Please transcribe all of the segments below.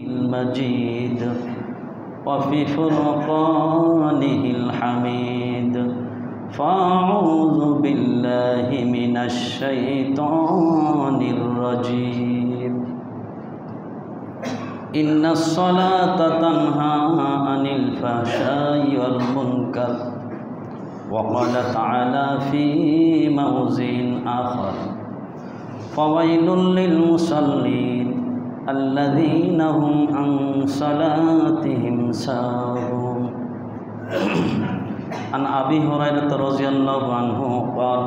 المجيد وفي فرقانه الحميد فأعوذ بالله من الشيطان الرجيم إن الصلاة تنهى عن الفحشاء والمنكر وقال تعالى في موضع آخر فويل للمصلين الذين هم عن صلاتهم ساهون عن أبي هريرة رضي الله عنه قال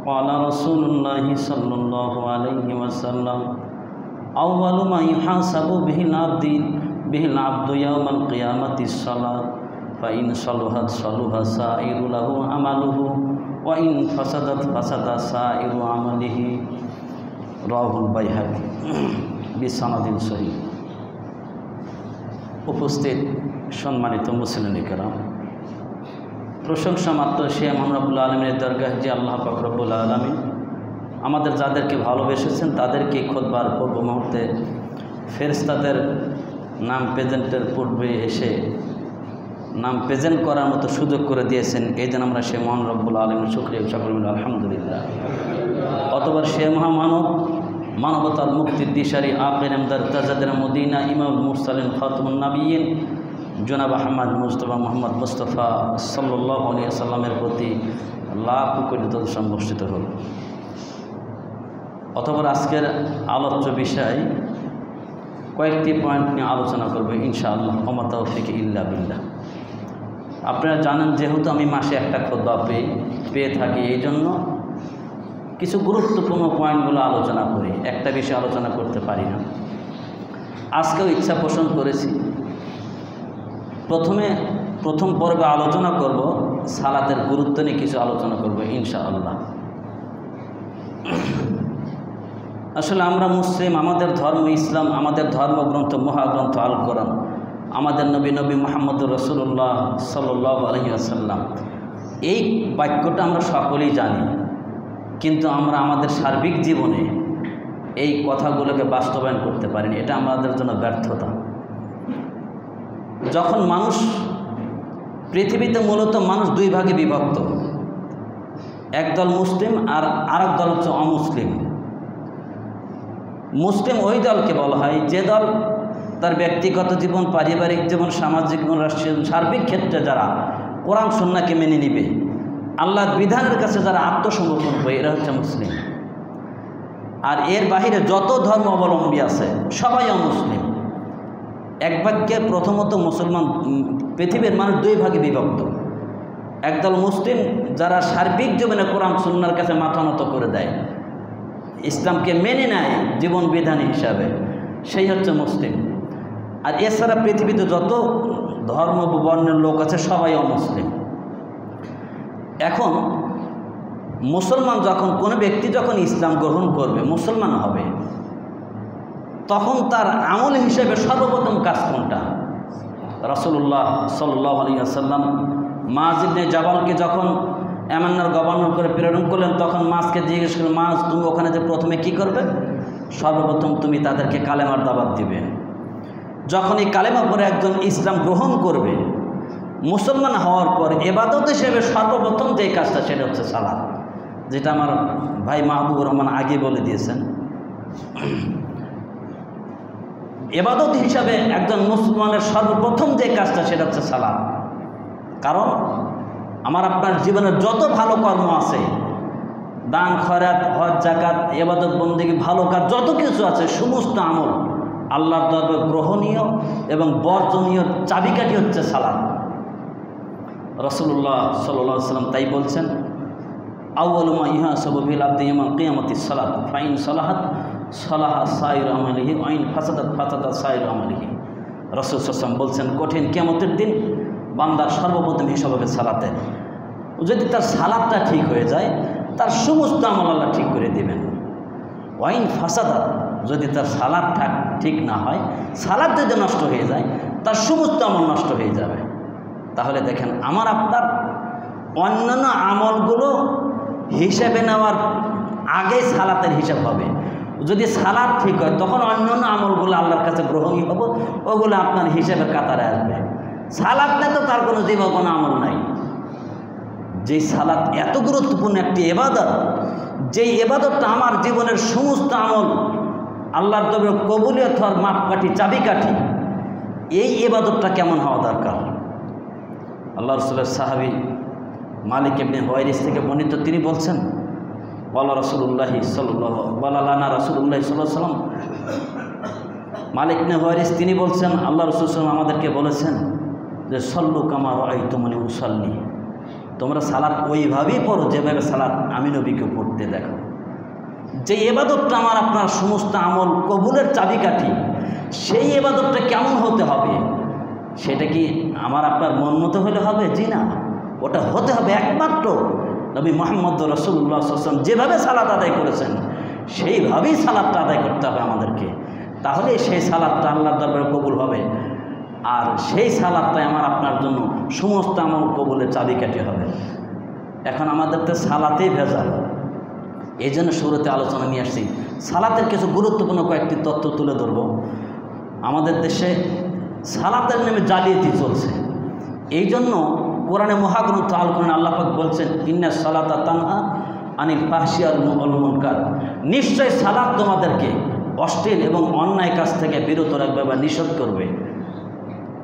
قال رسول الله صلى الله عليه وسلم أول ما يحاسب به العبد يوم القيامة الصلاة فإن صلحت صلح سائر له عمله وإن فسدت فسد سائر عمله رواه البيهقي বিসনাদিন সহিহ। উপস্থিত সম্মানিত মুসলিম কিরাম, প্রশংসা মাত্র সে মহান রব্বুল আলামিনের দরগাহে যে আল্লাহ পাক রব্বুল আলামিন আমাদের যাদেরকে ভালোবেসেছেন তাদেরকে খুতবার পূর্ব মুহূর্তে ফেরেশতাদের নাম প্রেজেন্টের পূর্বে এসে নাম প্রেজেন্ট করার মতো সুযোগ করে দিয়েছেন। এই জন্য আমরা সে মহান রব্বুল আলামিনের শুকরিয়া সকলে মিলে আলহামদুলিল্লাহ। অতঃপর সে মহামানব মানবতার মুক্তির দিশারি আখির ইমদাদ তাজাদের মদিনা ইমাম মুরসালিন খাতামুন নবিয়্যিন জনাব আহমদ মুস্তাফা মোহাম্মদ মুস্তাফা সাল্লাল্লাহু আলাইহি ওয়াসাল্লামের প্রতি লাখ কোটি দরুদ সংবর্ষিত হল। অতঃপর আজকের আলোচ্য বিষয় কয়েকটি পয়েন্ট নিয়ে আলোচনা করব ইনশাআল্লাহ। ওমা তাওফিক ইল্লা বিল্লাহ। আপনারা জানেন যেহেতু আমি মাসে একটা খুতবা পেয়ে থাকি, এই জন্য কিছু গুরুত্বপূর্ণ পয়েন্টগুলো আলোচনা করি, একটা বিষয় আলোচনা করতে পারি না। আজকেও ইচ্ছা পোষণ করেছি প্রথম পর্বে আলোচনা করব সালাতের গুরুত্ব নিয়ে কিছু আলোচনা করব ইনশাআল্লাহ। আসলে আমরা মুসলিম, আমাদের ধর্ম ইসলাম, আমাদের ধর্মগ্রন্থ মহাগ্রন্থ আল কোরআন, আমাদের নবী মুহাম্মদুর রাসূলুল্লাহ সাল্লাল্লাহু আলাইহি ওয়াসাল্লাম, এই বাক্যটা আমরা সকলেই জানি, কিন্তু আমরা আমাদের সার্বিক জীবনে এই কথাগুলোকে বাস্তবায়ন করতে পারিনি। এটা আমাদের জন্য ব্যর্থতা। যখন পৃথিবীতে মূলত মানুষ দুই ভাগে বিভক্ত, একদল মুসলিম আর আরেক দল হচ্ছে অমুসলিম। মুসলিম ওই দলকে বলা হয় যে দল তার ব্যক্তিগত জীবন, পারিবারিক জীবন, সামাজিক জীবন, রাষ্ট্রীয় সার্বিক ক্ষেত্রে যারা কোরআন সুন্নাহকে মেনে নিবে, আল্লাহর বিধানের কাছে যারা আত্মসমর্পণ করে, এরা হচ্ছে মুসলিম। আর এর বাহিরে যত ধর্ম অবলম্বী আছে সবাই অমুসলিম। এক বাক্যে প্রথমত মুসলমান, পৃথিবীর মানুষ দুই ভাগে বিভক্ত। একদল মুসলিম যারা সার্বিক জীবনে কোরআন সুন্নাহর কাছে মাথা নত করে দেয়, ইসলামকে মেনে নেয় জীবন বিধান হিসাবে, সেই হচ্ছে মুসলিম। আর এছাড়া পৃথিবীতে যত ধর্ম বর্ণের লোক আছে সবাই অমুসলিম। এখন মুসলমান কোনো ব্যক্তি যখন ইসলাম গ্রহণ করবে, মুসলমান হবে, তখন তার আমল হিসেবে সর্বপ্রথম কাজ কোনটা? রাসূলুল্লাহ সাল্লাল্লাহু আলাইহি ওয়াসাল্লাম মুআয ইবনে জাবালকে যখন ইয়ামানের গভর্নর করে প্রেরণ করলেন, তখন মুআযকে জিজ্ঞেস করলেন, মুআয তুমি ওখানে যে প্রথমে কি করবে? সর্বপ্রথম তুমি তাদেরকে কালেমার দাওয়াত দিবে। যখন এই কালেমা পরে একজন ইসলাম গ্রহণ করবে, মুসলমান হওয়ার পর ইবাদত হিসেবে সর্বপ্রথম যে কাজটা সেটা হচ্ছে সালাত, যেটা আমার ভাই মাহবুবুর রহমান আগে বলে দিয়েছেন। ইবাদত হিসাবে একজন মুসলমানের সর্বপ্রথম যে কাজটা সেটা হচ্ছে সালাত। কারণ আমার আপনার জীবনের যত ভালো কর্ম আছে, দান খয়রাত, হজ, যাকাত, ইবাদত বন্দেগী, ভালো কাজ যত কিছু আছে, সমস্ত আমল আল্লাহর দরবারে গ্রহণীয় এবং বর্জনীয় চাবিকাঠি হচ্ছে সালাত। রাসূলুল্লাহ সাল্লাল্লাহু আলাইহি ওয়াসাল্লাম তাই বলছেন, আউয়ালু মা ইউহাসাবু বিল আবদি ইয়াওমাল কিয়ামাতিস সালাত ফাইন সালাহাত সালাহা সাইরু আমালিহি ওয়া ইন ফাসাদাত ফাসাদা সাইরু আমালিহি। রাসূল সাল্লাল্লাহু আলাইহি ওয়াসাল্লাম বলছেন, কঠিন কিয়ামতের দিন বান্দার সর্বপ্রথম হিসাব হবে সালাতের। যদি তার সালাতটা ঠিক হয়ে যায়, তার সমস্ত আমল আল্লাহ ঠিক করে দেবেন। ওয়া ইন ফাসাদাত, যদি তার সালাত ঠিক না হয়, সালাত যদি নষ্ট হয়ে যায়, তার সমস্ত আমল নষ্ট হয়ে যাবে। তাহলে দেখেন, আমার আপনার অন্যান্য আমলগুলো হিসাবে নেওয়ার আগে সালাতের হিসাব হবে। যদি সালাত ঠিক হয় তখন অন্য অন্য আমলগুলো আল্লাহর কাছে গ্রহণীয় হবে, ওগুলো আপনার হিসেবের কাতারে আসবে। সালাত নেই তো তার কোনো জীবন কোনো আমল নাই। যেই সালাত এত গুরুত্বপূর্ণ একটি ইবাদত, যেই ইবাদতটা আমার জীবনের সমস্ত আমল আল্লাহর দরবারে কবুলিয়ত হওয়ার মাপকাঠি চাবিকাঠি, এই ইবাদতটা কেমন হওয়া দরকার। আল্লাহ রাসূলের সাহাবী মালিক ইবনে হুয়াইরিস থেকে বর্ণিত, তিনি বলছেন ওয়ালা রাসূলুল্লাহি সাল্লাল্লাহু ওয়ালা লানা রাসূলুল্লাহি সাল্লাল্লাহু আলাইহি ওয়াসাল্লাম, মালিক ইবনে হুয়াইরিস তিনি বলছেন আল্লাহ রাসূল সাল্লাল্লাহু আলাইহি ওয়াসাল্লাম আমাদেরকে বলেছেন যে সল্লু কামা রাআইতুমুনি উসাল্লি, তোমরা সালাত ওইভাবেই পড়ো যেভাবে সালাত আমি নবীকে পড়তে দেখো। যে ইবাদতটা আমার আপনার সমস্ত আমল কবুলের চাবিকাঠি, সেই ইবাদতটা কেমন হতে হবে, সেটা কি আমার আপনার মন মতো হলে হবে? জি না, ওটা হতে হবে একমাত্র নবী মুহাম্মদ রাসূলুল্লাহ সাল্লাল্লাহু আলাইহি ওয়াসাল্লাম যেভাবে সালাত আদায় করেছেন সেইভাবেই সালাতটা আদায় করতে হবে আমাদেরকে। তাহলে সেই সালাতটা আল্লাহর দরবারে কবুল হবে, আর সেই সালাতটাই আমার আপনার জন্য সমস্ত আমল কবুলের চাবিকাঠি হবে। এখন আমাদের তো সালাতেই ভেজাল, এই জন্য শুরুতে আলোচনা নিয়ে আসছি। সালাতের কিছু গুরুত্বপূর্ণ কয়েকটি তথ্য তুলে ধরব। আমাদের দেশে সালাতের নামে জালিয়াতি চলছে, এই জন্য কোরআনে মহাগ্রন্থ আল কোরআনে আল্লাহ পাক বলছেন ইন্না সালাতা তানহা আনিল ফাহশি ওয়াল মুনকার, নিশ্চয় সালাত তোমাদেরকে অশ্লীল এবং অন্যায় কাজ থেকে বিরত রাখবে বা নিষেধ করবে।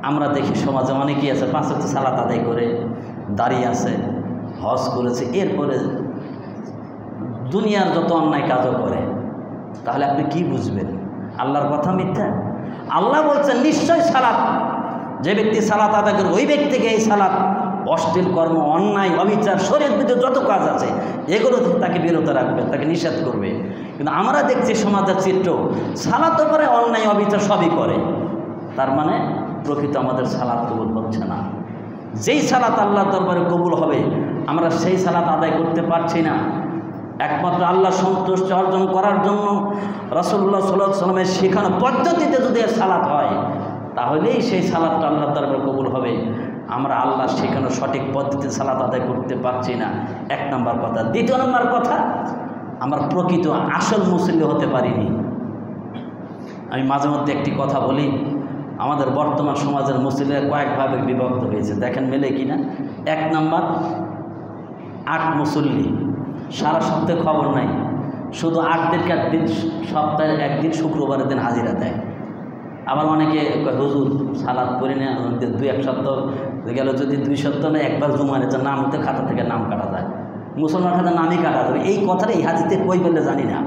আমরা দেখি সমাজে অনেকেই আছে 5 ওয়াক্ত সালাত আদায় করে দাঁড়িয়ে আছে, হজ করেছে, এরপরে দুনিয়ার যত অন্যায় কাজও করে। তাহলে আপনি কি বুঝবেন? আল্লাহর কথা মিথ্যা? আল্লাহ বলছেন নিশ্চয় সালাত, যে ব্যক্তি সালাত আদায় করে ওই ব্যক্তিকে এই সালাত অশ্লীল কর্ম, অন্যায়, অবিচার, শরীয়ত বিরুদ্ধে যত কাজ আছে এগুলো থেকে তাকে বিরত রাখবে, তাকে নিষেধ করবে। কিন্তু আমরা দেখছি সমাজের চিত্র, সালাতও করে অন্যায় অবিচার সবই করে, তার মানে প্রকৃত আমাদের সালাত কবুল হচ্ছে না। যেই সালাত আল্লাহর দরবারে কবুল হবে আমরা সেই সালাত আদায় করতে পারছি না। একমাত্র আল্লাহ সন্তুষ্টি অর্জন করার জন্য রাসূলুল্লাহ সাল্লাল্লাহু আলাইহি ওয়াসাল্লামের শেখানো পদ্ধতিতে যদি সালাত হয় তাহলেই সেই সালাতটা আল্লাহর দরবারে কবুল হবে। আমরা আল্লাহ শেখানো সঠিক পদ্ধতিতে সালাত আদায় করতে পারছি না, 1 নম্বর কথা। 2 নম্বর কথা, আমরা প্রকৃত আসল মুসল্লি হতে পারিনি। আমি মাঝে মধ্যে একটি কথা বলি, আমাদের বর্তমান সমাজের মুসল্লিরা কয়েকভাবে বিভক্ত হয়েছে, দেখেন মেলে কিনা। 1 নম্বর, 8 মুসল্লি, সারা সপ্তাহে খবর নাই, শুধু 8 দিন সপ্তাহে 1 দিন শুক্রবারের দিন হাজিরা দেয়। আবার অনেকে হুজুর সালাত পড়ি না, 2-1 সপ্তাহ গেল, যদি 2 সপ্তাহ না একবার জুমার নাম হতে খাতা থেকে নাম কাটা যায়, মুসলমান খাতা নামই কাটা যাবে। এই কথাটা এই হাদিসে কই বলে জানি না,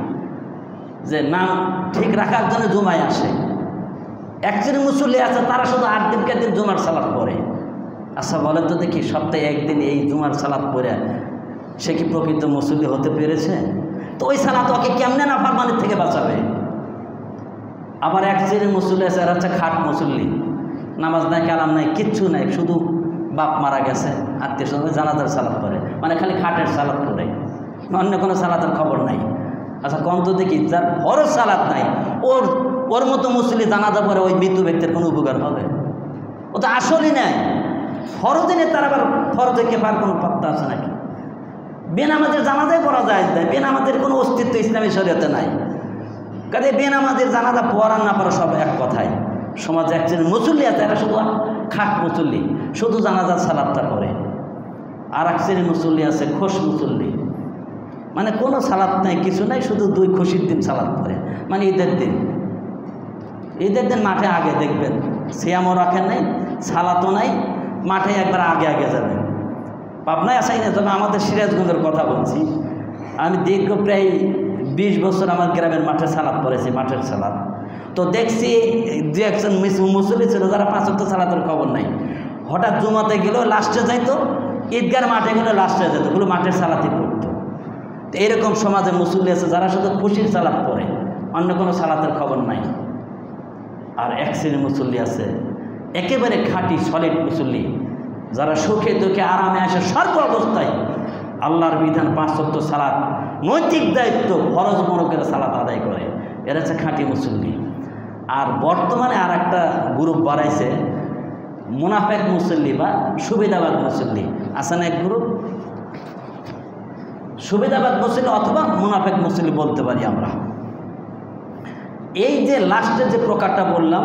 যে নাম ঠিক রাখার জন্য জুমায় আসে। একজন মুসল্লি আছে তারা শুধু 8 দিনকে দিন জুমার সালাত পড়ে। আচ্ছা বলেন তো দেখি, সপ্তাহে 1 দিন এই জুমার সালাত পড়ে সে কি প্রকৃত মুসল্লি হতে পেরেছে? তো ওই সালাত ওকে কেমনে নাফরমানির থেকে বাঁচাবে? আবার এক শ্রেণীর মুসল্লি আছে, এরা হচ্ছে খাট মুসল্লি, নামাজ নাই, কালাম নাই, কিচ্ছু নাই, শুধু বাপ মারা গেছে, আত্মীয় স্বজন জানাজার সালাত পড়ে, মানে খালি খাটের সালাত পড়ে, অন্য কোনো সালাতের খবর নাই। আচ্ছা কম তো দেখি, যার ফরজ সালাত নাই ওর মতো মুসল্লি জানাজা পরে ওই মৃত ব্যক্তির কোনো উপকার হবে? ও তো আসলই নাই। ফরজে নেই, তার আবার ফরজে কেফার কোনো পাত্তা আছে নাকি? বেনামাজের জানাজাই পড়া যায় না, বেনামাজের কোনো অস্তিত্ব ইসলামী শরীয়তে নাই। কাজে বেনামাজের জানাজা পড়া না পড়া সব এক কথায়। সমাজে একজন মুসল্লি আছে, এরা শুধু খাট মুসল্লি, শুধু জানাজার সালাদটা করে। আর এক শ্রেণীর মুসল্লি আছে খোশ মুসল্লি, মানে কোনো সালাত নাই, কিছু নাই, শুধু 2 খুশির দিন সালাত পড়ে, মানে ঈদের দিন। ঈদের দিন মাঠে আগে দেখবেন, সিয়ামও রাখেন নাই, সালাতও নাই, মাঠে একবার আগে আগে যাবেন। পাবনায় আসাই না, তবে আমাদের সিরাজগঞ্জের কথা বলছি। আমি দীর্ঘ প্রায় 20 বছর আমার গ্রামের মাঠে সালাত পড়েছি, মাঠের সালাত। তো দেখছি 2-1 মুসল্লি ছিল যারা 5 ওয়াক্ত সালাতের খবর নাই, হঠাৎ জুমাতে গেল লাস্টে যাইতো, ঈদগার মাঠে গেলে লাস্টে যেত, ওগুলো মাঠের সালাতই পড়তো। তো এরকম সমাজে মুসল্লি আছে যারা শুধু খুশির সালাত পড়ে, অন্য কোনো সালাতের খবর নাই। আর এক শ্রেণীর মুসল্লি আছে একেবারে খাঁটি সলিড মুসল্লি, যারা সুখে দুঃখে আরামে আসে সর্ব অবস্থায় আল্লাহর বিধান 5 ওয়াক্ত সালাত নৈতিক দায়িত্ব ফরজ মনে করে সালাত আদায় করে, এরা হচ্ছে খাঁটি মুসল্লি। আর বর্তমানে আর একটা গ্রুপ বাড়াইছে, মুনাফেক মুসল্লি বা সুবিধাবাদ মুসল্লি আছে না, এক গ্রুপ সুবিধাবাদ মুসল্লি অথবা মুনাফেক মুসল্লি বলতে পারি আমরা। এই যে লাস্টে যে প্রকারটা বললাম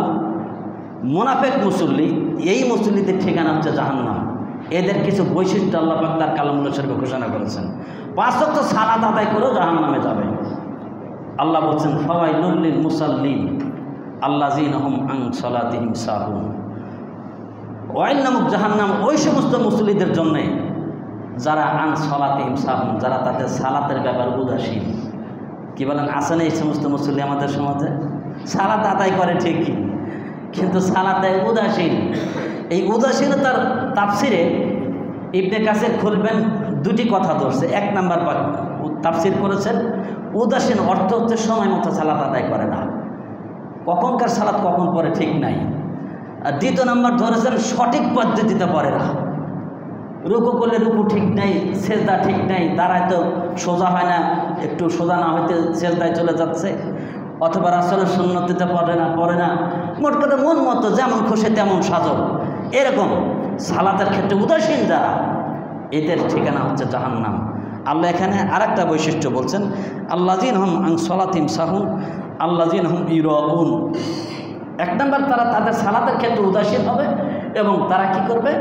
মুনাফিক মুসল্লি, এই মুসল্লিদের ঠিকানা হচ্ছে জাহান্নাম। এদের কিছু বৈশিষ্ট্য আল্লাহ পাক তার কালামুল শরীফে ঘোষণা করেছেন। 5 ওয়াক্ত সালাত আদায় করেও জাহান্নামে যাবে। আল্লাহ বলছেন ফাওয়াইলুল লিল মুসাল্লিন আল্লাযীনা হুম আন সালাতিহিম সাহুন। ওয়াইল নামক জাহান্নাম ওই সমস্ত মুসল্লিদের জন্যে যারা আন সালাতিহিম সাহুন, যারা তাদের সালাতের ব্যাপারে উদাসীন। কি বলেন, আছে না এই সমস্ত মুসল্লি আমাদের সমাজে? সালাত আদায় করে ঠিকই, কিন্তু সালাতে উদাসীন। এই উদাসীনতার তাফসিরে ইবনে কাসির খুলবেন, দুটি কথা ধরছে। 1 নাম্বার তাফসির করেছেন উদাসীন অর্থ হচ্ছে সময় মতো সালাত আদায় করে না, কখনকার সালাত কখন পড়ে ঠিক নাই। আর 2 নাম্বার ধরেছেন সঠিক পদ্ধতিতে পড়ে না, রুকু করলে রুকু ঠিক নাই, সেজদা ঠিক নাই, দাঁড়ায় তো সোজা হয় না, একটু সোজা না হইতে সেজদায় চলে যাচ্ছে, অথবা রাসূলের সুন্নতিতে পড়ে না, মোট কথা মন মতো যেমন খুশি তেমন সাজো, এরকম সালাতের ক্ষেত্রে উদাসীন যারা, এদের ঠিকানা হচ্ছে জাহান্নাম। আল্লাহ এখানে আরেকটা বৈশিষ্ট্য বলছেন, আল্লাযীনা হুম আন সালাতিহিম সাহুন আল্লাযীনা হুম ইউরাউন। 1 নাম্বার তারা তাদের সালাতের ক্ষেত্রে উদাসীন হবে এবং তারা কি করবে,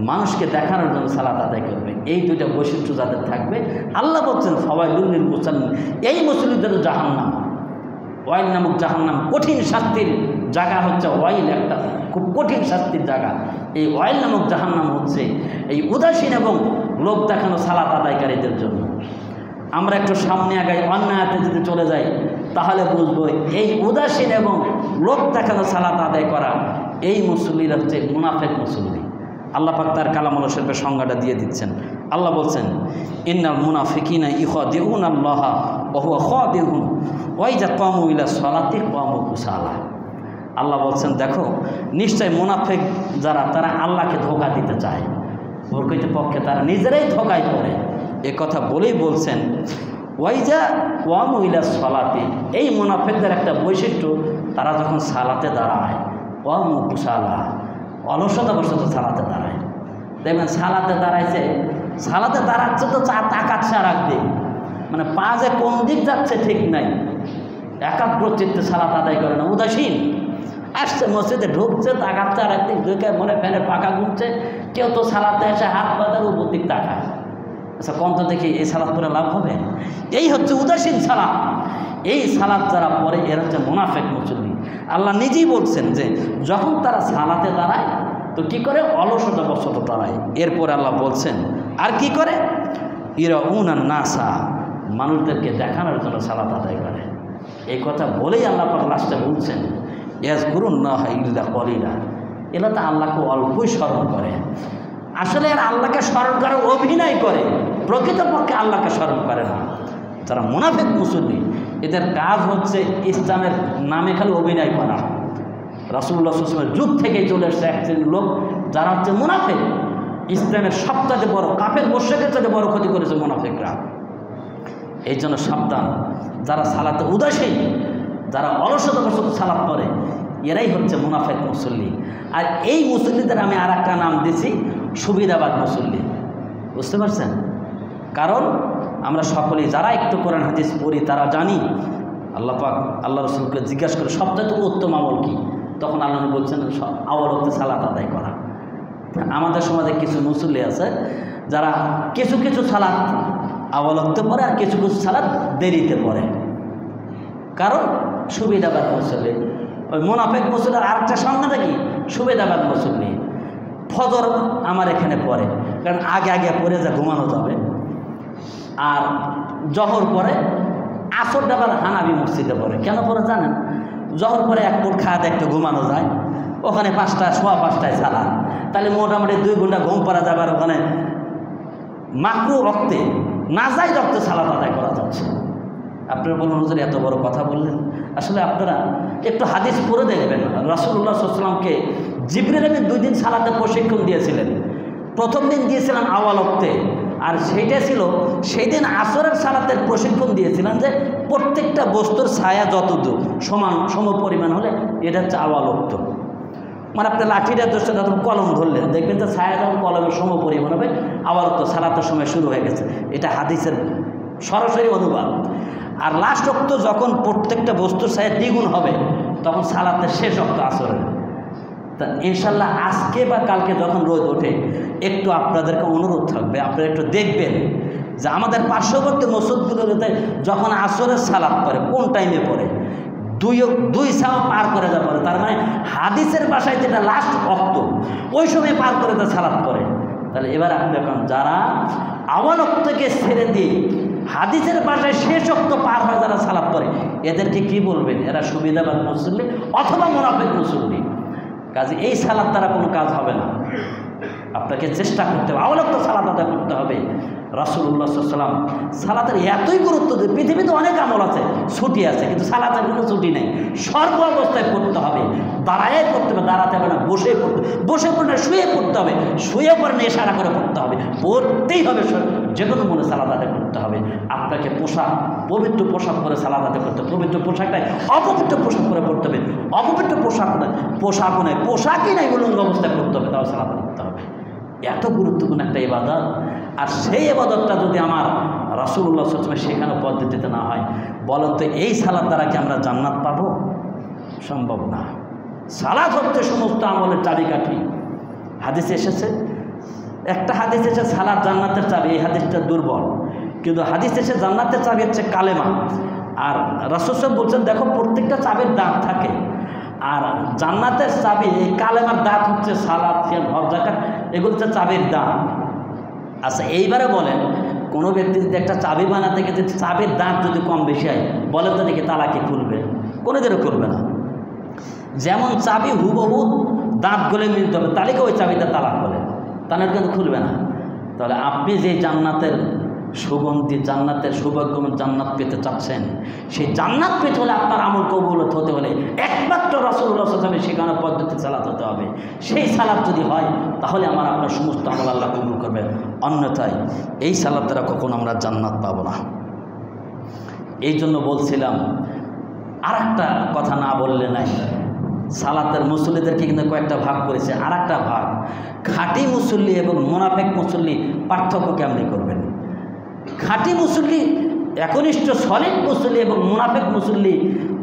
মানুষকে দেখানোর জন্য সালাত আদায় করবে। এই 2টা বৈশিষ্ট্য যাদের থাকবে, আল্লাহ বলছেন ফাওয়াইলুল লিল মুসাল্লিন, এই মুসল্লিদের জাহান্নাম। ওয়াইল নামক জাহান্নাম কঠিন শাস্তির জায়গা হচ্ছে, ওয়াইল একটা খুব কঠিন শাস্তির জায়গা। এই ওয়াইল নামক জাহান্নাম হচ্ছে এই উদাসীন এবং লোক দেখানো সালাত আদায়কারীদের জন্য। আমরা একটু সামনে আগাই, অন্যায়তে যদি চলে যাই তাহলে বুঝবো এই উদাসীন এবং লোক দেখানো সালাত আদায় করা এই মুসল্লিরা হচ্ছে মুনাফিক মুসল্লি। আল্লাহ পাক তার কালামুল শরীফের সংজ্ঞাটা দিয়ে দিচ্ছেন। আল্লাহ বলছেন ইন্নাল মুনাফিকিনা ইখাদিউনাল্লাহা ওয়া হুয়া খাদিউহুম ওয়া ইযা কামু ইলা সালাতি কামু কুসালা। আল্লাহ বলছেন দেখো, নিশ্চয় মুনাফিক যারা, তারা আল্লাহকে ধোঁকা দিতে চায়, প্রকৃতপক্ষে তারা নিজেরাই ধোঁকায় পড়ে। এ কথা বলেই বলছেন ওয়াইজা কামু ইলা সালাতি, এই মুনাফিকদের একটা বৈশিষ্ট্য, তারা যখন সালাতে দাঁড়ায় কামু কুসালা, অলসতাবশত সালাতে দাঁড়ায়। দেখবেন সালাতে দাঁড়াচ্ছে তো তাকাচ্ছে আর একদিক, মানে পা যে কোন দিক যাচ্ছে ঠিক নাই, একাগ্র চিত্তে সালাত আদায় করে না, উদাসীন। আসছে মসজিদে ঢুকছে, তাকাচ্ছে আর একদিক, ঢুকে মনে ফ্যানের পাখা ঘুরছে, কেউ তো সালাতে এসে হাত বাঁধার উপর দিক তাকায়। আচ্ছা কম তো দেখি এই সালাত করে লাভ হবে? এই হচ্ছে উদাসীন সালাত। এই সালাত যারা পড়ে এরা হচ্ছে মুনাফিক মুসল্লি। আল্লাহ নিজেই বলছেন যে যখন তারা সালাতে দাঁড়ায় তো কি করে, অলসতাবশত দাঁড়ায়। এরপর আল্লাহ বলছেন আর কি করে, ইরাউনান নাসা, মানুষদেরকে দেখানোর জন্য সালাত আদায় করে। এই কথা বলেই আল্লাহ পাক লাস্টে বলছেন ইয়াজকুরুন্নাহা ইল্লা কলিলা, এরা তো আল্লাহকে অল্পই স্মরণ করে। আসলে এরা আল্লাহকে স্মরণ করে অভিনয় করে, প্রকৃতপক্ষে আল্লাহকে স্মরণ করে না। যারা মুনাফিক মুসল্লি, এদের কাজ হচ্ছে ইসলামের নামে খালি অভিনয় করা। রাসূলুল্লাহ সাল্লাল্লাহু আলাইহি ওয়াসাল্লামের যুগ থেকেই চলে এসছে এক শ্রেণীর লোক যারা হচ্ছে মুনাফিক। ইসলামের সবচেয়ে বড়, কাফের মুশরিকের চেয়ে বড় ক্ষতি করেছে মুনাফিকরা। এই জন্য সাবধান, যারা সালাতে উদাসীন, যারা অলসতাবশত সালাত পড়ে, এরাই হচ্ছে মুনাফিক মুসল্লি। আর এই মুসল্লিদের আমি আর একটা নাম দিছি সুবিধাবাদ মুসল্লি। বুঝতে পারছেন? কারণ আমরা সকলেই যারা একটু কোরআন হাদিস পড়ি তারা জানি আল্লাহ পাক আল্লাহ রসুলকে জিজ্ঞাসা করে সবচেয়ে উত্তম আমল কি, তখন আল্লাহ বলছেন আমল হচ্ছে সালাত আদায় করা। আমাদের সমাজে কিছু মুসল্লি আছে যারা কিছু কিছু সালাত আওয়ালতে পড়ে আর কিছু কিছু সালাত দেরিতে পড়ে। কারণ সুবিধাবাদ মুসল্লি। ওই মুনাফিক মুসল্লির আরেকটা সংজ্ঞা কি, সুবিধাবাদ মুসল্লি। ফজর আমার এখানে পড়ে, কারণ আগে আগে পড়ে যা ঘুমানো যাবে। আর জহর পরে, আসরটা আবার হানাবি মসজিদে পড়ে। কেন পড়ে জানেন? জহর পরে এক কোট খাওয়া একটু ঘুমানো যায়, ওখানে 5টা সোয়া 5টায় সালাত, তাহলে মোটামুটি 2 ঘন্টা ঘুম পারা যাবে। আর ওখানে মাকরু রক্তে না যাই রক্তে সালাত আদায় করা যাচ্ছে। আপনারা বলুন হুজুর এত বড় কথা বললেন। আসলে আপনারা একটু হাদিস পড়ে দেখবেন। রাসূলুল্লাহ সাল্লাল্লাহু আলাইহি ওয়াসাল্লামকে জিবরিল আমিন 2 দিন সালাতের প্রশিক্ষণ দিয়েছিলেন। প্রথম দিন দিয়েছিলেন আওয়াল ওয়াক্তে, আর সেইটা ছিল সেই দিন আসরের সালাতের প্রশিক্ষণ দিয়েছিলেন যে প্রত্যেকটা বস্তুর ছায়া যতদূর সম পরিমাণ হলে এটা হচ্ছে আওয়াল ওয়াক্ত। মানে আপনি লাঠিটা দোষটা যখন কলম ধরলেন দেখবেন যে ছায়া যখন কলমের সম পরিমাণ হবে আওয়াল ওয়াক্ত সালাতের সময় শুরু হয়ে গেছে। এটা হাদিসের সরাসরি অনুবাদ। আর লাস্ট ওয়াক্ত যখন প্রত্যেকটা বস্তুর সাথে দ্বিগুণ হবে তখন সালাতের শেষ ওয়াক্ত আসরের। তা ইনশাল্লাহ আজকে বা কালকে যখন রোদ ওঠে একটু আপনাদেরকে অনুরোধ থাকবে, আপনারা একটু দেখবেন যে আমাদের পার্শ্ববর্তী মসজিদগুলোতে যখন আসরের সালাত পড়ে কোন টাইমে পড়ে, দুই সাও পার করে যা পড়ে, তার মানে হাদিসের ভাষায় যেটা লাস্ট ওয়াক্ত ওই সময় পার করে যা সালাত পড়ে। তাহলে এবার আপনি দেখুন যারা আওয়াল ওয়াক্তকে ছেড়ে দিয়ে হাদিসের ভাষায় শেষ ওয়াক্ত পার হয় যারা সালাত পড়ে, এদেরকে কি বলবেন? এরা সুবিধাবাদ মুসল্লি অথবা মুনাফিক মুসল্লি। কাজে এই সালাত দ্বারা কোনো কাজ হবে না, আপনাকে চেষ্টা করতে হবে, আওয়াল ওয়াক্ত সালাত আদায় করতে হবে। রাসূলুল্লাহ সাল্লাল্লাহু আলাইহি ওয়াসাল্লাম সালাতের এতই গুরুত্ব দিয়ে, পৃথিবীতে অনেক আমল আছে ছুটি আছে, কিন্তু সালাতের কোনো ছুটি নেই, সর্ব অবস্থায় পড়তে হবে। দাঁড়ায় পড়তে হবে, দাঁড়াতে হবে না, বসে পড়তে, বসে পড়লে শুয়ে পড়তে হবে, শুয়ে পড়ে ইশারা করে পড়তে হবে, পড়তেই হবে, যে কোনো মনে সালাত আদায় করতে হবে। আপনাকে পোশাক, পবিত্র পোশাক পরে সালাত আদায় করতে হবে, পবিত্র পোশাকটাই অপবিত্র পোশাক পরে পড়তে হবে, অপবিত্র পোশাকও নয়, পোশাকই নাই উলঙ্গ অবস্থায় পড়তে হবে, তাও সালাত করতে হবে। এত গুরুত্বপূর্ণ একটা ইবাদত, আর সেই ইবাদতটা যদি আমার রাসূলুল্লাহ সাল্লাল্লাহু আলাইহি ওয়াসাল্লাম শেখানো পদ্ধতিতে না হয়, বলেন তো এই সালাত দ্বারা কি আমরা জান্নাত পাবো? সম্ভব না। সালাত হচ্ছে সমস্ত আমলের চাবিকাঠি। হাদিসে এসেছে, একটা হাদিস এসে সালাত জান্নাতের চাবি, এই হাদিসটা দুর্বল, কিন্তু হাদিস এসে জান্নাতের চাবি হচ্ছে কালেমা। আর রাসূল সাহেব বলছেন দেখো প্রত্যেকটা চাবির দাঁত থাকে, আর জান্নাতের চাবি এই কালেমার দাঁত হচ্ছে সালাত, সিয়াম, হজ, যাকাত, এগুলো হচ্ছে চাবির দাঁত। আচ্ছা এইবারে বলেন কোনো ব্যক্তি যদি একটা চাবি বানাতে গেছে, চাবির দাঁত যদি কম বেশি হয়, বলেন তো দেখি তালা কি খুলবে? কোনো দিনও খুলবে না। যেমন চাবি হুবহু দাঁত গলে মিলতে হবে, তাহলে কি ওই চাবিটা তালা খোলে, তাহলে কিন্তু খুলবে না। তাহলে আপনি যে জান্নাতের সুগন্ধি, জান্নাতের সৌভাগ্যময় জান্নাত পেতে চাচ্ছেন, সেই জান্নাত পেতে হলে আপনার আমল কবুলত হতে হলে একমাত্র রাসূলুল্লাহ সাল্লাল্লাহু আলাইহি ওয়াসাল্লামের শেখানো পদ্ধতি সালাত হতে হবে। সেই সালাত যদি হয় তাহলে আপনার সমস্ত আমল আল্লাহ কবুল করবে, অন্যথায় এই সালাত দ্বারা কখনো আমরা জান্নাত পাবো না। এই জন্য বলছিলাম, আর একটা কথা না বললে নাই, সালাতের মুসল্লিদেরকে কিন্তু কয়েকটা ভাগ করেছে। আর একটা ভাগ, খাঁটি মুসল্লি এবং মুনাফিক মুসল্লি পার্থক্য কেমনি করবেন? খাঁটি মুসল্লি, একনিষ্ঠ সলিড মুসল্লি এবং মুনাফিক মুসল্লি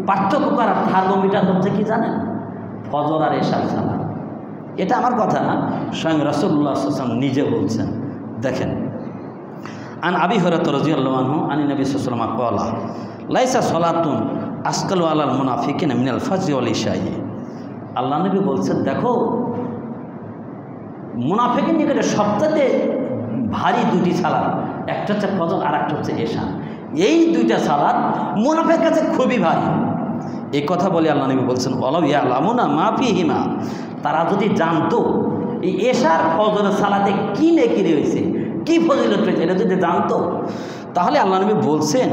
পার্থক্য করার থার্মোমিটার হচ্ছে কি জানেন? ফজর আর এশার সালাত। এটা আমার কথা না, স্বয়ং রাসূলুল্লাহ সাল্লাল্লাহু আলাইহি ওয়াসাল্লাম নিজে বলছেন। দেখেন, আন আবি হুরায়রা রাদিয়াল্লাহু আনহু আন নবী সাল্লাল্লাহু আলাইহি ওয়াসাল্লাম ক্বালা লাইসা সালাতুন আসকালু আলাল মুনাফিকিনা মিনাল ফাজরি ওয়াল ইশাই। আল্লাহ নবী বলছেন দেখো মুনাফিকের নিকটে সবচেয়ে ভারী দুটি সালাত, একটা হচ্ছে ফজর আর একটা হচ্ছে এশা। এই দুইটা সালাত মুনাফিকের কাছে খুবই ভারী। এই কথা বলে আল্লাহ নবী বলছেন ওয়ালাউ ইয়ালামুনা মা ফিহিমা, তারা যদি জানতো এই এশার ফজরের সালাতে কী নেকি রয়েছে, কী ফজিলত রয়েছে, এটা যদি জানতো তাহলে আল্লাহ নবী বলছেন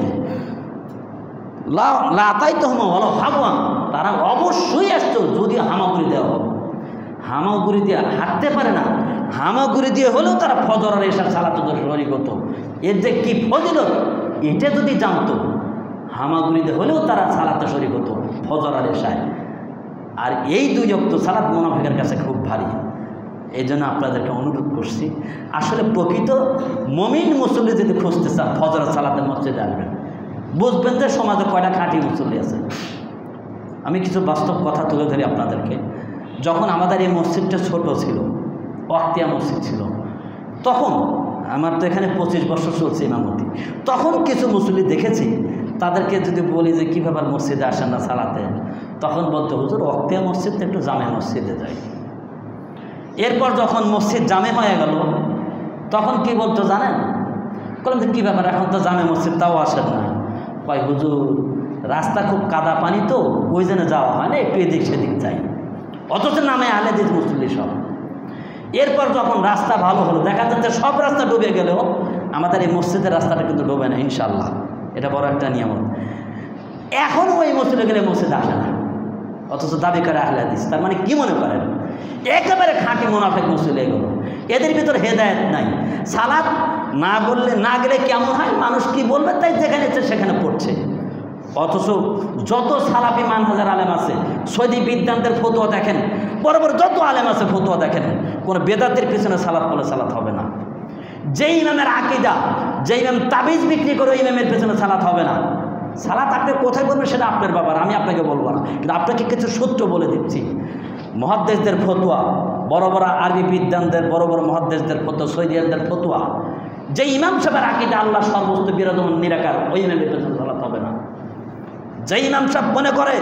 লাতাই তো হামা বলো ভাবুয়া, তারা অবশ্যই আসতো যদি হামাগুড়ি দেওয়া হবে। হামাগুড়ি দিয়ে হাঁটতে পারে না, হামাগুড়ি দিয়ে হলেও তারা ফজর আর এশার সালাত শরীক হতো। এর যে কী ফজিলত এটা যদি জানতো, হামাগুড়ি দিয়ে হলেও তারা সালাতে শরীক হতো ফজর আর এশায়। আর এই দুই ওয়াক্ত সালাত মুনাফিকের কাছে খুব ভারী। এই জন্য আপনাদেরকে অনুরোধ করছি, আসলে প্রকৃত মুমিন মুসল্লি যদি খুঁজতে চান ফজর সালাতে মসজিদে আসবেন, বুঝবেন যে সমাজে কয়টা খাঁটি মুসল্লি আছে। আমি কিছু বাস্তব কথা তুলে ধরি আপনাদেরকে। যখন আমাদের এই মসজিদটা ছোট ছিল, ওয়াক্তিয়া মসজিদ ছিল, তখন আমার তো এখানে 25 বছর চলছে ইমামতি, তখন কিছু মুসল্লি দেখেছি, তাদেরকে যদি বলি যে কী ব্যাপার মসজিদে আসেন না সালাতে, তখন বলতে হুজুর ওয়াক্তিয়া মসজিদ একটু জামে মসজিদে যাই। এরপর যখন মসজিদ জামে হয়ে গেল তখন কি বলতো জানেন? বললাম যে কী ব্যাপার এখন তো জামে মসজিদ তাও আসেন না। কয় হুজুর রাস্তা খুব কাদা পানি তো ওই জন্য যাওয়া হয় না, একটু এদিক সেদিক যাই। অথচ নামে আলে দিস মুসল্লি সব। এরপর যখন রাস্তা ভালো হলো, দেখা যাচ্ছে সব রাস্তা ডুবে গেলেও আমাদের এই মসজিদের রাস্তাটা কিন্তু ডুবে না ইনশাল্লাহ, এটা বড় একটা নিয়ামত। এখন ওই মসজিদে গেলে মসজিদে আসে না, অথচ দাবি করে আহলে হাদিস। তার মানে কি মনে করেন? একেবারে খাঁটি মুনাফিক মুসল্লি এগুলো, এদের ভিতর হেদায়েত নাই। সালাত না বললে না গেলে কেমন হয়, মানুষ কি বলবে তাই যেখানে ইচ্ছে সেখানে পড়ছে। অথচ যত সালাফি মানহাজের আলেম আছে, সৌদি বিদ্যান্তের ফতোয়া দেখেন, বড় বড় যত আলেম আছে ফতোয়া দেখেন, কোনো বেদাতের পিছনে সালাত বলে সালাত হবে না। যেই ইমামের আকিদা, যে ইমাম তাবিজ বিক্রি করে ইমামের পেছনে সালাত হবে না। সালাত আপনি কোথায় করবেন সেটা আপনার ব্যাপার, আমি আপনাকে বলবো না, কিন্তু আপনাকে কিছু সূত্র বলে দিচ্ছি। মুহাদ্দিসদের ফতোয়া, বড় বড় আরবি বিদ্বানদের, বড় বড় মুহাদ্দিসদের ফতোয়া, সৌদিয়ানদের ফতোয়া, যে ইমাম সাহেবের আকীদা আল্লাহ সর্বস্ত বিরাজমান নিরাকার, ওই ইমামের পেছনে সালাত হবে না। যে ইমাম সাহেব মনে করে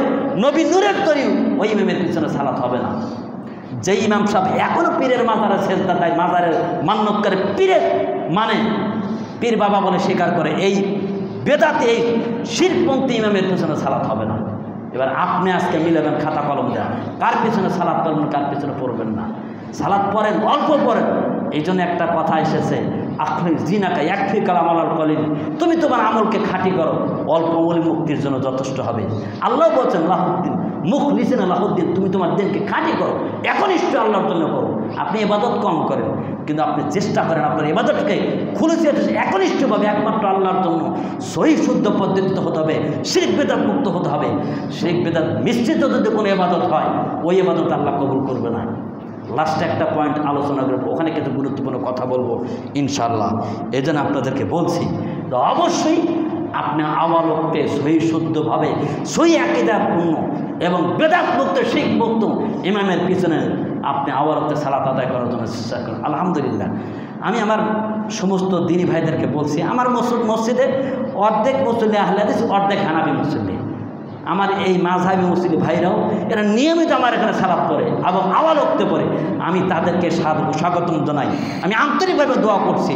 নবী নূরের তৈরি, ওই ইমামের পিছনে সালাত হবে না। যে ইমাম সাহেব এখনো পীরের মাজারে সেজদা দেয়, মাজারের মান্যত করে, পীরের মানে পীর বাবা বলে স্বীকার করে, এই বেদাতে এই শিরকপন্থী ইমামের পিছনে সালাত হবে না। এবার আপনি আজকে মিলাবেন খাতা কলম দেয়া, কার পিছনে সালাত পড়বেন, কার পিছনে পড়বেন না। সালাত পড়েন, অল্প পড়েন। এই জন্য একটা কথা এসেছে, আখরি জিনাকা একফি কালাম আলাল কলিল, তুমি তোমার আমলকে খাঁটি করো, অল্প আমলই মুক্তির জন্য যথেষ্ট হবে। আল্লাহ বলছেন লাহুদ্দিন মুখলিসিন লাহুদ্দিন, তুমি তোমার দিনকে খাঁটি করো, একনিষ্ঠ আল্লাহর জন্য করো। আপনি ইবাদত কম করেন, কিন্তু আপনি চেষ্টা করেন আপনার ইবাদতকে খুলেছে একনিষ্ঠভাবে একমাত্র আল্লাহর জন্য সহি শুদ্ধ পদ্ধতিতে হতে হবে, শিরক বেদাত মুক্ত হতে হবে। শিরক বেদাত মিশ্রিত যদি কোনো ইবাদত হয়, ওই ইবাদত আল্লাহ কবুল করবে না। লাস্টে একটা পয়েন্ট আলোচনা করবো, ওখানে কিছু গুরুত্বপূর্ণ কথা বলবো ইনশাআল্লাহ। এই জন্য আপনাদেরকে বলছি, তো অবশ্যই আপনি আওয়ালকতে সহি শুদ্ধভাবে সহি আকীদাপূর্ণ এবং বেদাত মুক্ত শিরক মুক্ত ইমামের পিছনে আপনি আওয়ালকতে সালাত আদায় করার জন্য চেষ্টা করেন। আলহামদুলিল্লাহ, আমি আমার সমস্ত দিনী ভাইদেরকে বলছি, আমার মসজিদে অর্ধেক মুসল্লি আহলে হাদিস, অর্ধেক হানাফি মুসল্লি। আমার এই মাযহাবী মুসলিম ভাইরাও এরা নিয়মিত আমার এখানে সালাত পড়ে এবং আওয়ালকতে পড়ে। আমি তাদেরকে স্বাগতম জানাই, আমি আন্তরিকভাবে দোয়া করছি।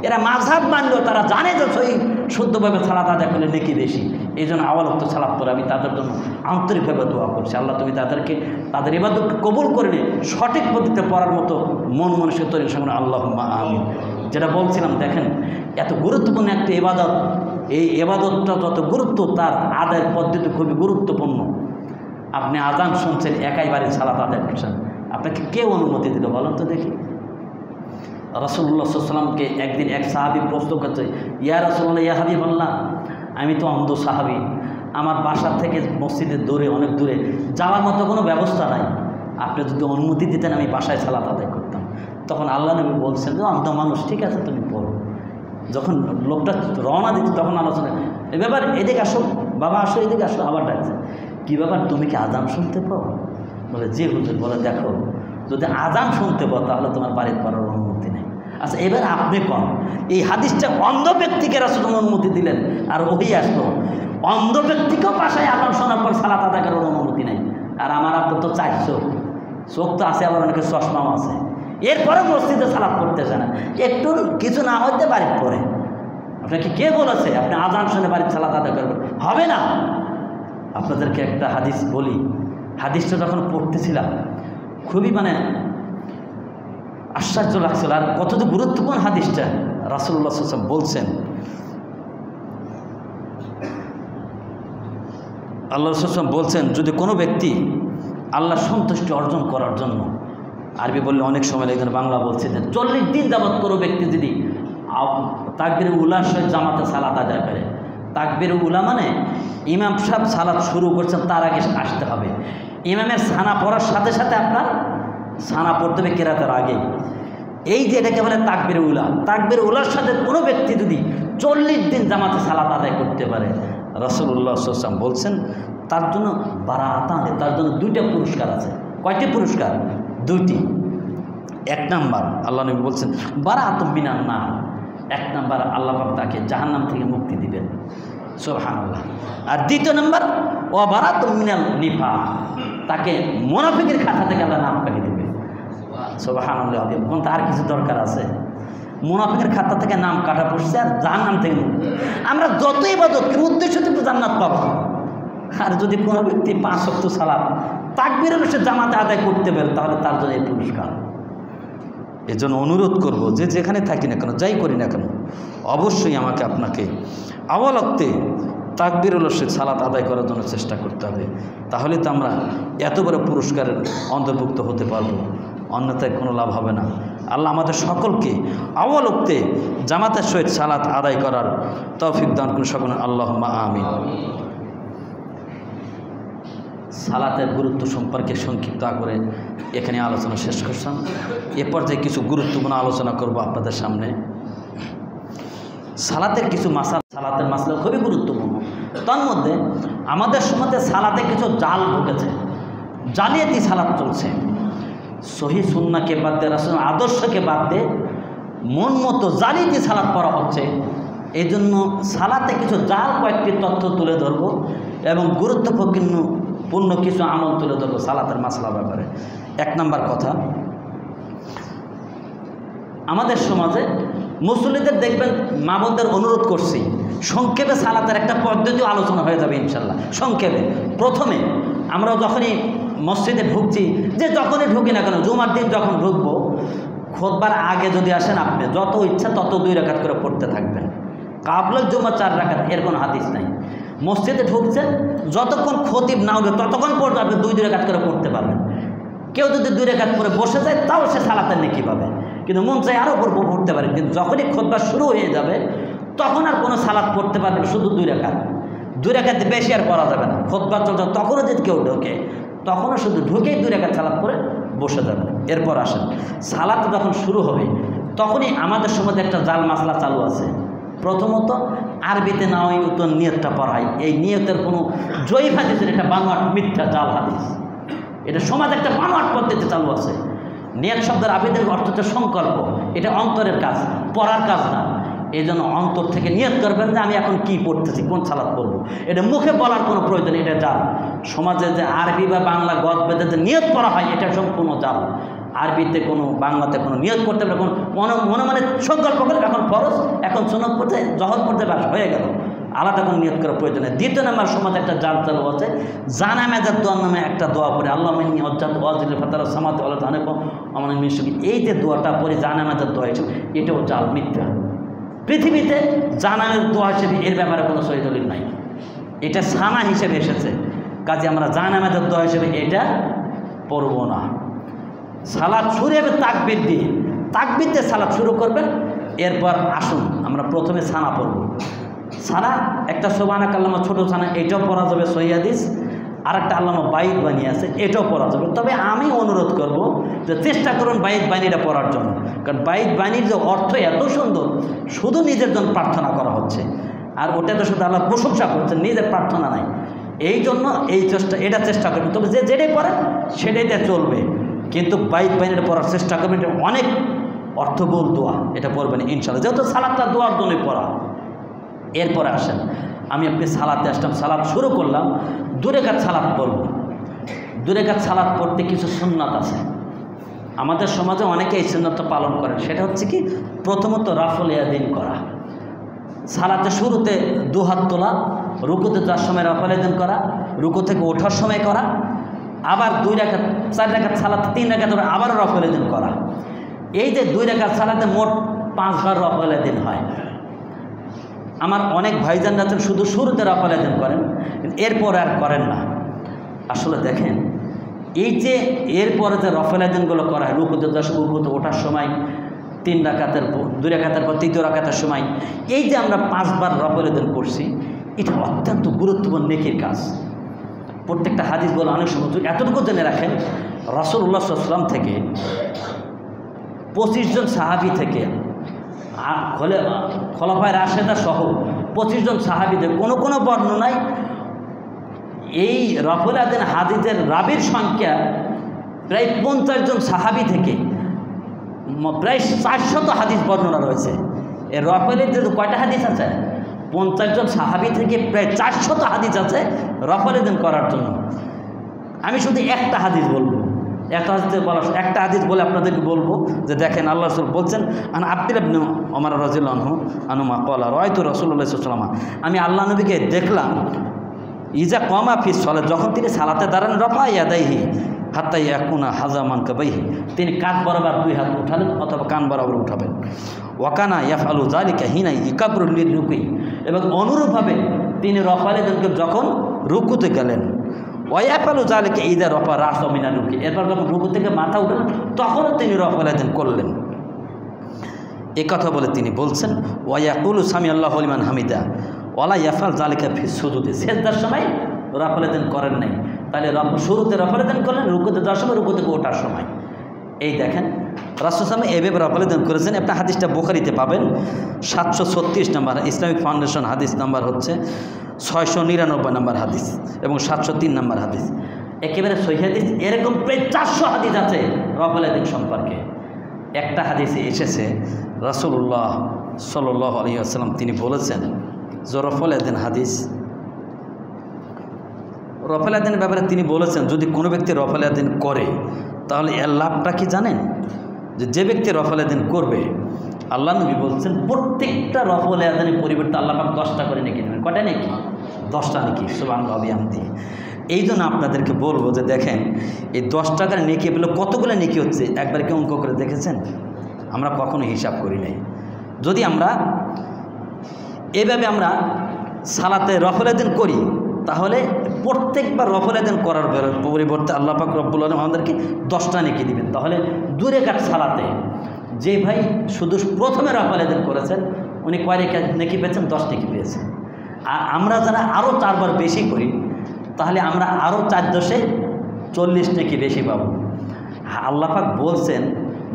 এরা মাযহাব মানলেও তারা জানে যে সহি শুদ্ধভাবে সালাত আদায় করলে নেকি বেশি, এই জন্য আওয়ালকতে সালাত পড়ে আমি তাদের জন্য আন্তরিকভাবে দোয়া করছি। আল্লাহ তুমি তাদেরকে তাদের ইবাদতকে কবুল করে নিয়ে সঠিক পদ্ধতিতে পড়ার মতো মন মানুষের তৈরি সঙ্গে আল্লাহুম্মা আমিন। যেটা বলছিলাম, দেখেন এত গুরুত্বপূর্ণ একটা ইবাদত, এই ইবাদতটা যত গুরুত্ব, তার আদায়ের পদ্ধতি খুবই গুরুত্বপূর্ণ। আপনি আজান শুনছেন, একাই বাড়ি সালাত আদায় করছেন, আপনাকে কেউ অনুমতি দিল বলেন তো দেখি? রাসূলুল্লাহ সাল্লাল্লাহু আলাইহি ওয়াসাল্লামকে একদিন এক সাহাবী প্রশ্ন করছে, ইয়া রাসূলুল্লাহ, ইয়া হাবিবাল্লাহ, আমি তো অন্ধ সাহাবী, আমার বাসা থেকে মসজিদের দূরে, অনেক দূরে, যাওয়ার মতো কোনো ব্যবস্থা নাই, আপনি যদি অনুমতি দিতেন আমি বাসায় সালাত আদায় করতাম। তখন আল্লাহ নবী বলছেন যে অন্ধ মানুষ, ঠিক আছে তুমি পড়ো। যখন লোকটা রওনা দিচ্ছে তখন আলোচনা, এ ব্যাপার এদিকে আসো বাবা, আসো এদিকে আসো। আবার ডাকছে, কী ব্যাপার তুমি কি আজান শুনতে পাও? বলে জি হুজুর। বলে দেখো, যদি আজান শুনতে পাও তাহলে তোমার বাড়ির পড়ার অনুমতি নেই। আচ্ছা এবার আপনি কোন এই হাদিসটা অন্ধ ব্যক্তিকে রাসূল অনুমতি দিলেন, আর ওই আসলো অন্ধ ব্যক্তিকেও বাসায় আজান শোনার পর সালাত আদায় করার অনুমতি নেই। আর আমার আপনার তো 4 চোখ তো আছে, আবার অনেকে চশমাও আছে, এরপরে মসজিদে সালাত করতেছে না, একটু কিছু না হইতে বাড়িতে পড়ে। আপনাকে কে বলেছে আপনি আজান শুনে বাড়িতে সালাত আদায় করবেন? হবে না। আপনাদেরকে একটা হাদিস বলি, হাদিসটা যখন পড়তেছিলাম খুবই আশ্চর্য লাগছিল, আর কতটা গুরুত্বপূর্ণ হাদিসটা। রাসূলুল্লাহ সাল্লাল্লাহু আলাইহি ওয়াসাল্লাম বলছেন, আল্লাহ রাসূল সাল্লাল্লাহু আলাইহি ওয়াসাল্লাম বলছেন, যদি কোনো ব্যক্তি আল্লাহ সন্তুষ্টি অর্জন করার জন্য, আরবি বললে অনেক সময় এখানে বাংলা বলছে যে 40 দিন যাবৎ কোনো ব্যক্তি যদি তাকবীরে উলার সহিত জামাতে সালাত আদায় করে, তাকবীরে উলা মানে ইমাম সাহেব সালাত শুরু করছেন তার আগে আসতে হবে, ইমামের সানা পড়ার সাথে সাথে আপনার সানা পড়তে হবে কেরাতের আগে। এই যে এটাকে বলে তাকবীরে উলা, তাকবীরে উলার সাথে কোনো ব্যক্তি যদি 40 দিন জামাতে সালাত আদায় করতে পারে, রাসূলুল্লাহ সাল্লাল্লাহু আলাইহি ওয়াসাল্লাম বলছেন তার জন্য বারাআতান, তার জন্য 2টা পুরস্কার আছে। কয়টি পুরস্কার? 2টি। 1 নাম্বার আল্লাহ নবী বলছেন বারাআতুম মিনান নার, 1 নাম্বার আল্লাহ পাক তাকে জাহান্নাম থেকে মুক্তি দিবেন, সুবহানাল্লাহ। আর 2 নাম্বার ওয়া বারাআতুম মিনাল নিফাক, তাকে মুনাফিকের খাতা থেকে আল্লাহ নাম কাটিয়ে দিবেন, সুবহানাল্লাহ। এখন তার কিছু দরকার আছে? মুনাফিকের খাতা থেকে নাম কাটা পড়ছে আর জাহান্নাম থেকে মুক্তি। আমরা যত ইবাদত করি উদ্দেশ্য তো জান্নাত পাবো। আর যদি কোনো ব্যক্তি 5 ওয়াক্ত সালাত তাকবীরের সে জামাতে আদায় করতে পারে, তাহলে তার জন্য এই পুরস্কার। এই জন্য অনুরোধ করবো, যে যেখানে থাকি না কেন, যাই করি না কেন, অবশ্যই আমাকে আপনাকে আওয়ালক্তে তাকবীরুল সহিত সালাত আদায় করার জন্য চেষ্টা করতে হবে। তাহলে তো আমরা এত বড় পুরস্কারের অন্তর্ভুক্ত হতে পারবো, অন্যথায় কোনো লাভ হবে না। আল্লাহ আমাদের সকলকে আওয়ালক্তে জামাতের সহিত সালাত আদায় করার তৌফিক দান করুন সকলে, আল্লাহুম্মা আমিন। সালাতের গুরুত্ব সম্পর্কে সংক্ষিপ্ত করে এখানে আলোচনা শেষ করলাম। এ পর্যায়ে কিছু গুরুত্বপূর্ণ আলোচনা করব আপনাদের সামনে। সালাতের কিছু মাসালা, সালাতের মাসলা খুবই গুরুত্বপূর্ণ। তন্মধ্যে আমাদের সমাজে সালাতে কিছু জাল ঢুকেছে, জালিয়াতি সালাত চলছে। সহি সুন্নাহকে বাদ দিয়ে, রাসূলের আদর্শকে বাদ দিয়ে মন মতো জালিয়াতি সালাত পড়া হচ্ছে। এই জন্য সালাতে কিছু জাল কয়েকটি তথ্য তুলে ধরবো এবং গুরুত্বপূর্ণ কিছু আমল তুলে ধরবো সালাতের মাসলা ব্যাপারে। 1 নম্বর কথা, আমাদের সমাজে মুসল্লিদের দেখবেন, মা বোনদের অনুরোধ করছি, সংক্ষেপে সালাতের একটা পদ্ধতিও আলোচনা হয়ে যাবে ইনশাল্লাহ। সংক্ষেপে প্রথমে আমরা যখনই মসজিদে ঢুকছি, যে যখনই ঢুকি না কেন, জুমার দিন যখন ঢুকবো, খুতবার আগে যদি আসেন আপনি যত ইচ্ছা তত 2 রাকাত করে পড়তে থাকবেন। কাবলাল জুমা 4 রাকাত, এর কোনো হাদিস নাই। মসজিদে ঢুকছেন, যতক্ষণ খতিব না উঠবে ততক্ষণ পর্যন্ত আপনি 2 রাকাত করে পড়তে পারবেন। কেউ যদি 2 রাকাত করে বসে যায় তাও সে সালাতের নেকি পাবে, কিন্তু মন চাই আরও পড়তে পারে। কিন্তু যখনই খুতবা শুরু হয়ে যাবে তখন আর কোনো সালাত পড়তে পারবে না, শুধু 2 রাকাত। 2 রাকাত বেশি আর পড়া যাবে না। খুতবা চলছে তখনও যদি কেউ ঢোকে, তখনও শুধু ঢুকেই 2 রাকাত সালাত করে বসে যাবে। এরপর আসেন, সালাত যখন শুরু হবে তখনই আমাদের সমাজে একটা জাল মাসলা চালু আছে। প্রথমত আরবিতে নাওয়াইতুন নিয়তটা পড়ায়। এই নিয়তের কোনো জয়ীফ হাদিসের এটা বানোয়াট মিথ্যা জাল হাদিস। এটা সমাজে একটা বানোয়াট পদ্ধতি চালু আছে। নিয়ত শব্দের আবিদের অর্থ হচ্ছে সংকল্প, এটা অন্তরের কাজ, পড়ার কাজ না। এই জন্য অন্তর থেকে নিয়ত করবেন যে আমি এখন কি পড়তেছি, কোন সালাত পড়বো। এটা মুখে বলার কোনো প্রয়োজন, এটা জাল। সমাজে যে আরবি বা বাংলা গদ বেঁধে যে নিয়ত করা হয়, এটা সম্পূর্ণ জাল। আরবিতে কোনো, বাংলাতে কোনো নিয়ত করতে পারে, মনে মনে সংকল্প করে এখন ফরজ, এখন সুন্নাত পড়তে, জহর পড়তে বাস হয়ে গেল, আলাদা কোনো নিয়ত করার প্রয়োজন নেই। 2 নম্বর সমাজে একটা জাল চালু আছে, জানামেজার দোয়া নামে একটা দোয়া পড়ে, আল্লাহ মিন্নি অজ্জাত ওয়াজিল ফাতারা সামাত ওয়াল জানাকম আমার মিশুকি। এই যে দোয়াটা পড়ে জানামেজার দোয়া হিসেবে, এটাও জাল, মিথ্যা। পৃথিবীতে জানামের দোয়া হিসেবে এর ব্যাপারে কোনো সহিহ দলিল নাই, এটা সানা হিসেবে এসেছে। কাজে আমরা জানামেজার দোয়া হিসেবে এটা পড়ব না। সালাত শুরু হবে তাকবীর দিয়ে, তাকবীর দিয়ে সালাত শুরু করবেন। এরপর আসুন আমরা প্রথমে সানা পড়ব। সানা একটা সুবহানাকা আল্লাহুম্মা ছোটো সানা, এটাও পড়া যাবে সহিহ হাদিস। আর একটা আল্লামা বাইত বানিয়ে আছে, এটাও পড়া যাবে। তবে আমি অনুরোধ করব যে চেষ্টা করুন বাইত বাণীটা পড়ার জন্য, কারণ বাইত বাণীর যে অর্থ এত সুন্দর, শুধু নিজের জন্য প্রার্থনা করা হচ্ছে, আর ওটাতে শুধু আল্লাহ প্রশংসা করছেন, নিজের প্রার্থনা নাই। এই জন্য এটা চেষ্টা করবেন। তবে যে যেটাই পড়েন সেটাইতে চলবে, কিন্তু বাইত বাণীটা পড়ার চেষ্টা করবেন। এটা অনেক অর্থবহুল দোয়া, এটা পড়বেন ইনশাআল্লাহ, যেহেতু সালাতটা দোয়ার জন্যই পড়া। এরপরে আসেন, আমি আপনি সালাতে আসলাম, সালাত শুরু করলাম, 2 রাকাত সালাত পড়ব। 2 রাকাত সালাত পড়তে কিছু সুন্নাত আছে। আমাদের সমাজে অনেকে এই সুন্নাতটা পালন করেন। সেটা হচ্ছে কি, প্রথমত রাফল ইয়াদিন করা, সালাতে শুরুতে 2 হাত তোলা, রুকুতে যাওয়ার সময় রাফল ইয়াদিন করা, রুকু থেকে ওঠার সময় করা, আবার 2 রাকাত 4 রাকাত সালাতে 3 রাকাত আবারও রাফল ইয়াদিন করা। এই যে 2 রাকাত সালাতে মোট 5 বার রাফল ইয়াদিন হয়। আমার অনেক ভাইজান আছেন শুধু শুরুতে রাফল ইয়াদিন করেন, এরপর আর করেন না। আসলে দেখেন, এই যে এরপরে যে রাফল ইয়াদিনগুলো করা হয়, রুকুতে ওঠার সময়, 3 রাকাতের 2 রাকাতের পর 3 রাকাতের সময়, এই যে আমরা 5 বার রাফল ইয়াদিন করছি, এটা অত্যন্ত গুরুত্বপূর্ণ নেকির কাজ। প্রত্যেকটা হাদিস বলে অনেক সময় এতটুকু জেনে রাখেন, রাসূলুল্লাহ সাল্লাল্লাহু আলাইহি ওয়াসাল্লাম থেকে 25 জন সাহাবী থেকে খোলাফায়ে রাশেদা সহ 25 জন সাহাবীদের কোনো বর্ণনায় এই রাফল ইয়াদিন হাদিসের রাবির সংখ্যা প্রায় 50 জন সাহাবী থেকে প্রায় 400 হাদিস বর্ণনা রয়েছে। এর রাফল ইয়াদিন কয়টা হাদিস আছে? 50 জন সাহাবী থেকে প্রায় 400 হাদিস আছে রাফল ইয়াদিন করার জন্য। আমি শুধু একটা হাদিস বলবো, একটা হাদিস বলে আপনাদেরকে বলবো যে দেখেন, আল্লাহ রাসূল বলছেন, আব্দুল্লাহ ইবনে ওমর রাদিয়াল্লাহু আনহুমা ক্বালা রাআইতু রাসূলুল্লাহ সাল্লাল্লাহু আলাইহি ওয়াসাল্লাম, আমি আল্লাহ নবীকে দেখলাম, ইজা কামা ফিস সালাত, যখন তিনি সালাতে দাঁড়ান, রফা ইয়াদাইহি হাত্তা ইয়াকুনা হাজামান কাবাইহি, তিনি কাঁধ বরাবর 2 হাত উঠালেন অথবা কান বরাবর উঠাবেন। ওয়াকানা ইয়াফআলু যালিকা হিনা ইকাবরুল লিরুকুই, এবং অনুরূপভাবে তিনি রাফল ইয়াদিনকে যখন রুকুতে গেলেন, ওয়াফআলু যালিকা ইযা রাফা রাসা মিনা রুকুই, এরপর যখন রুকু থেকে মাথা উঠালেন তখনও তিনি রাফল ইয়াদিন করলেন। এ কথা বলে তিনি বলছেন, ওয়ায়াকুলু সামি আল্লাহু লিমান হামিদা ওয়ালা ইয়াফআল যালিকা ফি সুজুদি, সিজদার সময় রাফল ইয়াদিন করেন নাই। তাহলে শুরুতে রাফল ইয়াদিন করলেন, রুকুতে যাওয়ার সময়, রুকু থেকে ওঠার সময়। এই দেখেন, রাসূল সাল্লাল্লাহু আলাইহি ওয়াসাল্লাম রফল ইয়াদাইন করেছেন। একটা হাদিসটা বুখারীতে পাবেন 736 নম্বর, ইসলামিক ফাউন্ডেশন হাদিস নাম্বার হচ্ছে 699 নম্বর হাদিস এবং 703 নম্বর হাদিস, একেবারে সহিহ হাদিস। এরকম প্রায় 400 হাদিস আছে রফল ইয়াদাইন সম্পর্কে। একটা হাদিসে এসেছে রাসূলুল্লাহ সাল্লাল্লাহু আলাইহি ওয়াসাল্লাম তিনি বলেছেন যে রফল ইয়াদাইন হাদিস, রফল ইয়াদাইনের ব্যাপারে তিনি বলেছেন যদি কোনো ব্যক্তি রফল ইয়াদাইন করে তাহলে এর লাভটা কি জানেন? যে ব্যক্তি রফল ইয়াদাইন করবে, আল্লাহ নবী বলছেন প্রত্যেকটা রফল ইয়াদাইনের পরিবর্তে আল্লাহ পাক 10টা করে নেকি দেবেন। কয়টা নেকি? 10টা নেকি। সুবহানাল্লাহ বিহামদি। এই জন্য আপনাদেরকে বলবো যে দেখেন এই 10 টাকার নেকি পেলে কতগুলো নেকি হচ্ছে, একবার কি অঙ্ক করে দেখেছেন? আমরা কখনো হিসাব করি নাই। যদি আমরা এভাবে আমরা সালাতে রফল ইয়াদাইন করি তাহলে প্রত্যেকবার রফল ইয়াদাইন করার পরিবর্তে আল্লাহ পাক রব্বুল আলামিন আমাদেরকে 10টা নেকি দিবেন। তাহলে 2 রাকাত সালাতে যে ভাই শুধু প্রথমে রফল ইয়াদাইন করেছেন উনি কয় রাকাত নেকি পেয়েছেন? 10 নেকি পেয়েছেন। আর আমরা যারা আরও 4 বার বেশি করি তাহলে আমরা আরও 4 দশে 40 নেকি বেশি পাবো। আল্লাহ পাক বলছেন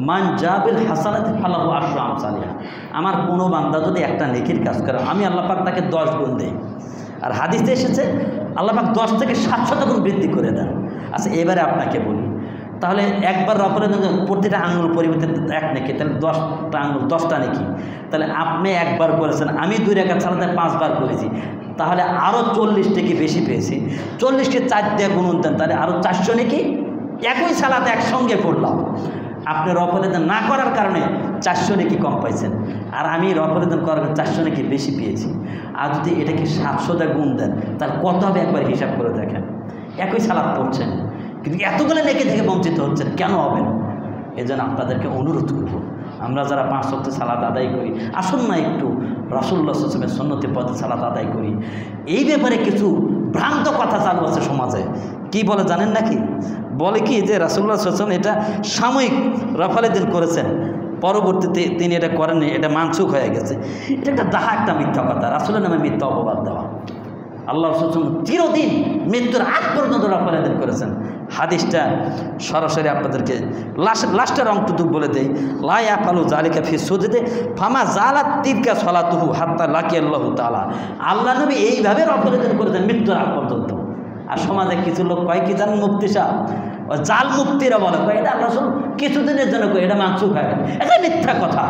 মান জাবিল হাসানাতি ফালাহু আশরু আমসালিহা, আমার কোনো বান্দা যদি একটা নেকির কাজ করে আমি আল্লাহ পাক তাকে 10 গুণ দেই। আর হাদিসে এসেছে আল্লাহ পাক 10 থেকে 700 গুণ বৃদ্ধি করে দেন। আচ্ছা এবারে আপনাকে বলি, তাহলে একবার রফল ইয়াদাইন প্রতিটা আঙ্গুল পরিবর্তে 1 নেকি, তাহলে 10টা আঙ্গুল 10টা নেকি। তাহলে আপনি একবার করেছেন, আমি 2 রাকাত সালাতে 5 বার করেছি, তাহলে আরও 40 নেকি বেশি পেয়েছি। 40কে 4 দিয়ে গুণন দেন তাহলে আরও 400 নেকি একই সালাতে একসঙ্গে পড়লাম। আপনি রফল ইয়াদাইন না করার কারণে 400 নেকি কম পাইছেন, আর আমি রফল ইয়াদাইন করার 400 নেকি বেশি পেয়েছি। আর যদি এটাকে 700 দিয়ে গুণ দেন তাহলে কত হবে একবার হিসাব করে দেখেন। একই সালাত পড়ছেন কিন্তু এতগুলো নেকি থেকে বঞ্চিত হচ্ছেন, কেন হবেন? এজন্য আপনাদেরকে অনুরোধ করব, আমরা যারা 5 ওয়াক্ত সালাত আদায় করি আসুন না একটু রাসূলুল্লাহ সাল্লাল্লাহু আলাইহি ওয়াসাল্লামের সুন্নতি পথে সালাত আদায় করি। এই ব্যাপারে কিছু ভ্রান্ত কথা চালু আছে সমাজে। কি বলে জানেন নাকি? বলে কি যে রাসূলুল্লাহ সাল্লাল্লাহু আলাইহি ওয়াসাল্লাম এটা সাময়িক রফল ইয়াদাইন করেছেন, পরবর্তীতে তিনি এটা করেননি, এটা মানসুখ হয়ে গেছে। এটা একটা মিথ্যা কথা, রাসূলের নামে মিথ্যা অপবাদ দেওয়া। আল্লাহ রাসূল চিরদিন মৃত্যুর আগ পর্যন্ত রফল ইয়াদাইন করেছেন। হাদিসটা সরাসরি আপনাদেরকে লাস্টের অংশটুকু বলে দেই, লা ইয়াফালু যালিকা ফি সুজুদে ফামা জালাত তিলকা সালাতুহু হাত্তা লাকিয়াল্লাহু তাআলা। আল্লাহ নবী এইভাবে রফল ইয়াদাইন করেছেন মৃত্যুর আগ পর্যন্ত। আর সমাজে কিছু লোক কয় কি জানেন, মুফতি সাহেব জাল মুফতিরা বলে কয় এটা আল্লাহ রাসূল কিছুদিনের জন্য কয়, এটা মানসুখ হয়ে গেল। এটা মিথ্যা কথা।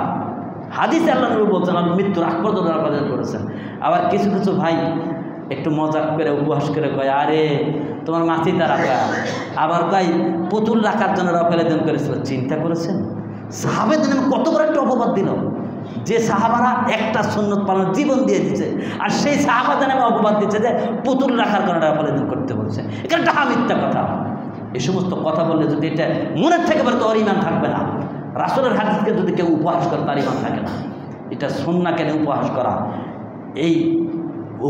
হাদিসে আল্লাহ নবী বলছেন আপনি মৃত্যুর আগ পর্যন্ত রফল ইয়াদাইন করেছেন। আবার কিছু কিছু ভাই একটু মজাক করে উপহাস করে কয় আরে তোমার মাছি তার রাখা, আবার কয় পুতুল রাখার জন্য রফল ইয়াদাইন করেছিল। চিন্তা করেছেন সাহাবাদের নামে কত বড় একটা অপবাদ দিল, যে সাহাবারা একটা সুন্নত পালন জীবন দিয়ে দিচ্ছে, আর সেই সাহাবাদের নামে অপবাদ দিচ্ছে যে পুতুল রাখার কারণে রফল ইয়াদাইন করতে বলছে। এখানে ডাহা মিথ্যা কথা। এই সমস্ত কথা বললে যদি এটা মনের থেকে বলে তো ওর ইমান থাকবে না। রাসূলের হাদিসকে যদি কেউ উপহাস করে তার ইমান থাকে না। এটা সুন্নাহকে উপহাস করা, এই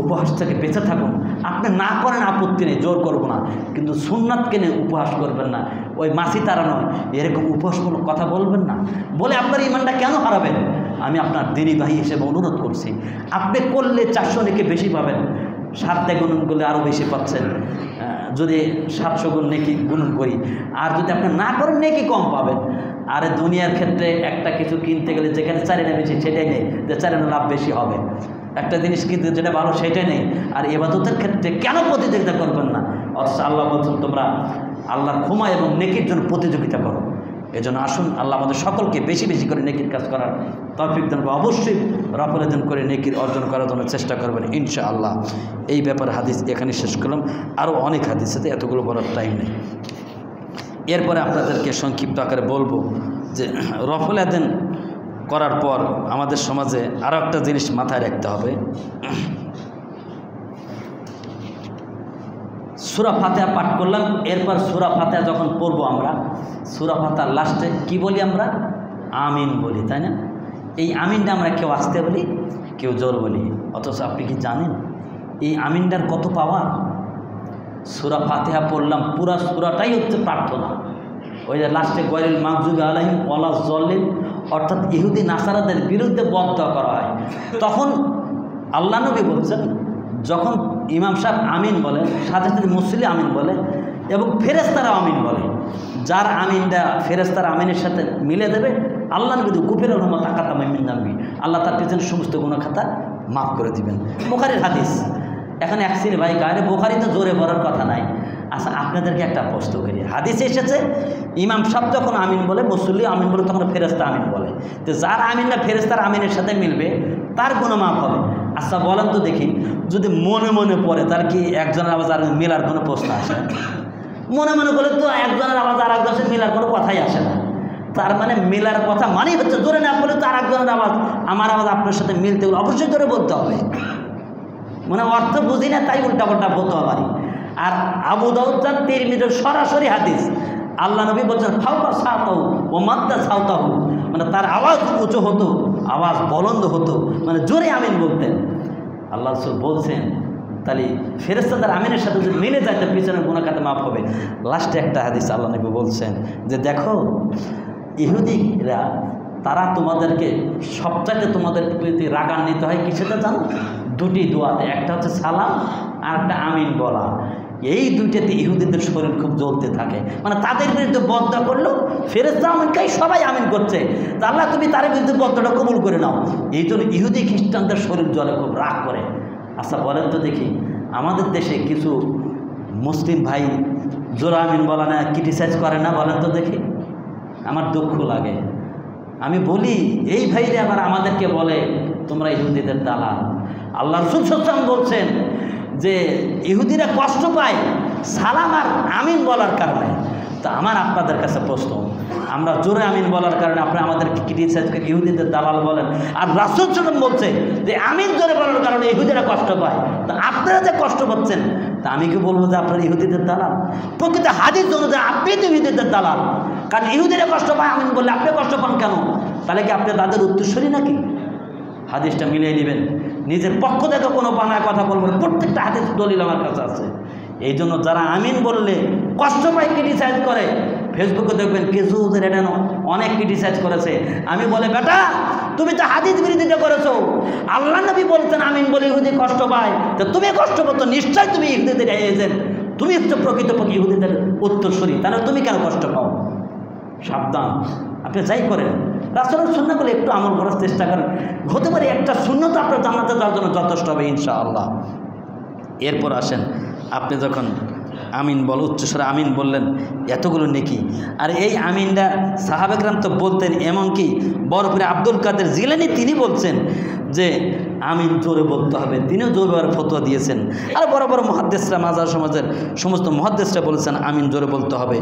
উপহাস থেকে বেঁচে থাকুন। আপনি না করেন আপত্তি নেই, জোর করবো না, কিন্তু সুন্নাতকে নিয়ে উপহাস করবেন না। ওই মাছি তারা নয় এরকম উপহাসমূলক কথা বলবেন না, বলে আপনার ইমানটা কেন হারাবেন? আমি আপনার দিনী ভাই হিসেবে অনুরোধ করছি, আপনি করলে 400 নেকি বেশি পাবেন, 7 দিয়ে গুণন করলে আরও বেশি পাচ্ছেন। যদি 700 গুণ নেকি গুণন করি, আর যদি আপনি না করেন নেকি কম পাবেন। আর দুনিয়ার ক্ষেত্রে একটা কিছু কিনতে গেলে যেখানে 4 আনা বেশি সেটাই নেই, যে 4 আনা লাভ বেশি হবে। একটা জিনিস কিন্তু যেটা ভালো সেটাই নেই। আর ইবাদতের ক্ষেত্রে কেন প্রতিযোগিতা করবেন না? অথচ আল্লাহ বলছেন তোমরা আল্লাহর ক্ষমা এবং নেকির জন্য প্রতিযোগিতা করো। এজন্য আসুন আল্লাহ আমাদের সকলকে বেশি বেশি করে নেকির কাজ করার তৌফিক দান করুন। অবশ্যই রফল ইয়াদাইন করে নেকির অর্জন করার জন্য চেষ্টা করবেন ইনশাআল্লাহ। এই ব্যাপারে হাদিস এখানে শেষ করলাম, আরও অনেক হাদিস আছে, এতগুলো বলার টাইম নেই। এরপরে আপনাদেরকে সংক্ষিপ্ত আকারে বলবো যে রফল ইয়াদাইন করার পর আমাদের সমাজে আরও একটা জিনিস মাথায় রাখতে হবে। সূরা ফাতিহা পাঠ করলাম, এরপর সূরা ফাতিহা যখন পড়বো আমরা সূরা ফাতিহার লাস্টে কি বলি? আমরা আমিন বলি, তাই না? এই আমিনটা আমরা কেউ আস্তে বলি, কেউ জোর বলি। অথচ আপনি কি জানেন এই আমিনটার কত পাওয়ার? সূরা ফাতিহা পড়লাম, পুরা সূরাটাই হচ্ছে প্রার্থনা। ওই যে লাস্টে গয়রিল মাগযুবি আলাইহিম ওয়ালা যাল্লিন, অর্থাৎ ইহুদি নাসারাদের বিরুদ্ধে বদদোয়া করা হয়। তখন আল্লাহ নবী বলছেন যখন ইমাম সাহেব আমিন বলে সাথে সাথে মুসল্লি আমিন বলে এবং ফেরেশতারা আমিন বলে, যার আমিনটা ফেরেশতার আমিনের সাথে মিলে দেবে, আল্লাহ নবী গুফির রহমত আকাতাম মিন জানবি, আল্লাহ তার পিছনে সমস্ত গুনাহ খাতা মাফ করে দিবেন। বুখারীর হাদিস। এখন এক শ্রেণী ভাই গায়ে বুখারী তো জোরে পড়ার কথা নাই। আচ্ছা, আপনাদেরকে একটা প্রশ্ন করি, হাদিসে এসেছে ইমাম সাহেব যখন আমিন বলে, মুসল্লি আমিন বলে, তখন ফেরেশতা আমিন বলে। তো যার আমিনটা ফেরেশতার আমিনের সাথে মিলবে তার গুনাহ মাফ হবে। আচ্ছা বলেন তো দেখি, যদি মনে মনে পড়ে তার কি একজনের আওয়াজ আর মেলার কোনো প্রশ্ন আসে? মনে মনে বলে তো একজনের আওয়াজ আর একজনের মেলার কোনো কথাই আসে না। তার মানে মেলার কথা মানেই হচ্ছে জোরে না বলে তো আর একজনের আওয়াজ আমার আওয়াজ আপনার সাথে মিলতে হলে অবশ্যই জোরে বলতে হবে। মানে অর্থ বুঝি না তাই উল্টাপাল্টা বলতে পারি। আর আবু দাউদ তার তিরমিজির সরাসরি হাদিস, আল্লাহ নবী বলছেন ফাওকা সাওতাহু ওয়া মাদ্দা সাওতাহু, মানে তার আওয়াজ উঁচু হতো, আওয়াজ বলন্দ হতো, মানে জোরে আমিন বলতেন। আল্লাহ রাসূল বলছেন তাহলে ফেরেশতাদের আমিনের সাথে যদি মিলে যায় তার পিছনের গুনাহ খাতা মাফ হবে। লাস্টে একটা হাদিস আল্লাহ নবী বলছেন যে দেখো ইহুদিরা তারা তোমাদেরকে সবচাইতে তোমাদের প্রতি রাগান্বিত হয় কিসেতে জানো? দুটি দোয়াতে, একটা হচ্ছে সালাম আর একটা আমিন বলা। এই দুইটাতে ইহুদিদের শরীর খুব জ্বলতে থাকে, মানে তাদের বিরুদ্ধে বদদোয়া করলেও ফেরেশতা আমিনকাই সবাই আমিন করছে, তা আল্লাহ তুমি তার বিরুদ্ধে বদদোয়াটা কবুল করে নাও। এই জন্য ইহুদি খ্রিস্টানদের শরীর জ্বলে, খুব রাগ করে। আচ্ছা বলেন তো দেখি, আমাদের দেশে কিছু মুসলিম ভাই জোরা আমিন বলা না ক্রিটিসাইজ করে না? বলেন তো দেখি, আমার দুঃখ লাগে। আমি বলি এই ভাইরে আবার আমাদেরকে বলে তোমরা ইহুদিদের দালাল। আল্লাহ রাসূল সাল্লাল্লাহু আলাইহি ওয়াসাল্লাম বলছেন যে ইহুদিরা কষ্ট পায় সালাম আর আমিন বলার কারণে। তা আমার আপনাদের কাছে প্রশ্ন, আমরা জোরে আমিন বলার কারণে আপনি আমাদেরকে ক্রিটিসাইজ করে ইহুদিদের দালাল বলেন, আর রাসূল সাল্লাল্লাহু আলাইহি ওয়াসাল্লাম বলছে যে আমিন জোরে বলার কারণে ইহুদিরা কষ্ট পায়। তা আপনারা যে কষ্ট পাচ্ছেন, তা আমি কি বলবো যে আপনারা ইহুদিদের দালাল? প্রকৃত হাদিস অনুযায়ী আপনি তো ইহুদিদের দালাল, কারণ ইহুদিরা কষ্ট পায় আমিন বললে আপনি কষ্ট পান কেন? তাহলে কি আপনি তাদের উত্তরসূরি নাকি? হাদিসটা মিলিয়ে নেবেন, নিজের পক্ষ থেকে কোনো বানায় কথা বলবেন, প্রত্যেকটা হাদিস দলিল আমার কাছে আছে। এই জন্য যারা আমিন বললে কষ্ট পায় ক্রিটিসাইজ করে, ফেসবুকে দেখবেন কিছু এটা অনেক ক্রিটিসাইজ করেছে। আমি বলে বেটা তুমি তো হাদিস বিরোধিতা করেছো, আল্লাহ নবী বলছেন আমিন বলে ইহুদি কষ্ট পায়, তো তুমি কষ্ট পাচ্ছ নিশ্চয় তুমি ইহুদিদের এজেন্ট, তুমি হচ্ছে প্রকৃতপক্ষে ইহুদিদের উত্তরসূরি, তাহলে তুমি কেন কষ্ট পাও? সাবধান, আপনি যাই করেন রাসূলের সুন্নাহগুলো একটু আমল করার চেষ্টা করেন, হতে পারে একটা সুন্নাত আপনার জান্নাতে যাওয়ার জন্য যথেষ্ট হবে ইনশাআল্লাহ। এরপর আসেন, আপনি যখন আমিন বল উচ্চস্বরে আমিন বললেন এতগুলো নেকি, আর এই আমিনটা সাহাবে কেরাম তো বলতেন, এমনকি বরফির আব্দুল কাদের জিলানী তিনি বলছেন যে আমিন জোরে বলতে হবে, তিনিও জোরে বলার ফতোয়া দিয়েছেন। আর বড় বড় মুহাদ্দিসরা মাজার সমাজের সমস্ত মুহাদ্দিসরা বলেছেন আমিন জোরে বলতে হবে।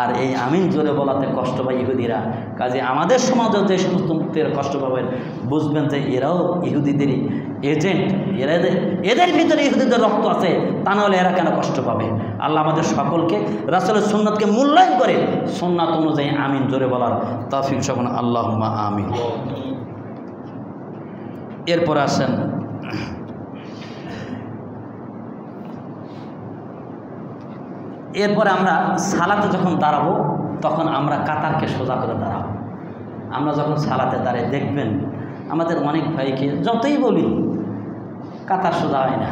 আর এই আমিন জোরে বলাতে কষ্ট পায় ইহুদিরা, কাজে আমাদের সমাজেও যে সমস্ত মুক্তিরা কষ্ট পাবেন বুঝবেন যে এরাও ইহুদিদেরই এজেন্ট, এদের ভিতরে ইহুদিদের রক্ত আছে, তা নাহলে এরা কেন কষ্ট পাবে? আল্লাহ আমাদের সকলকে রাসূলের সুন্নাতকে মূল্যায়ন করে সুন্নাত অনুযায়ী আমিন জোরে বলার তৌফিক সকল আল্লাহুম্মা আমিন। এরপর আসেন, এরপরে আমরা সালাতে যখন দাঁড়াবো তখন আমরা কাতারকে সোজা করে দাঁড়াবো। আমরা যখন সালাতে দাঁড়াই দেখবেন আমাদের অনেক ভাইকে যতই বলি কাতার সোজা হয় না,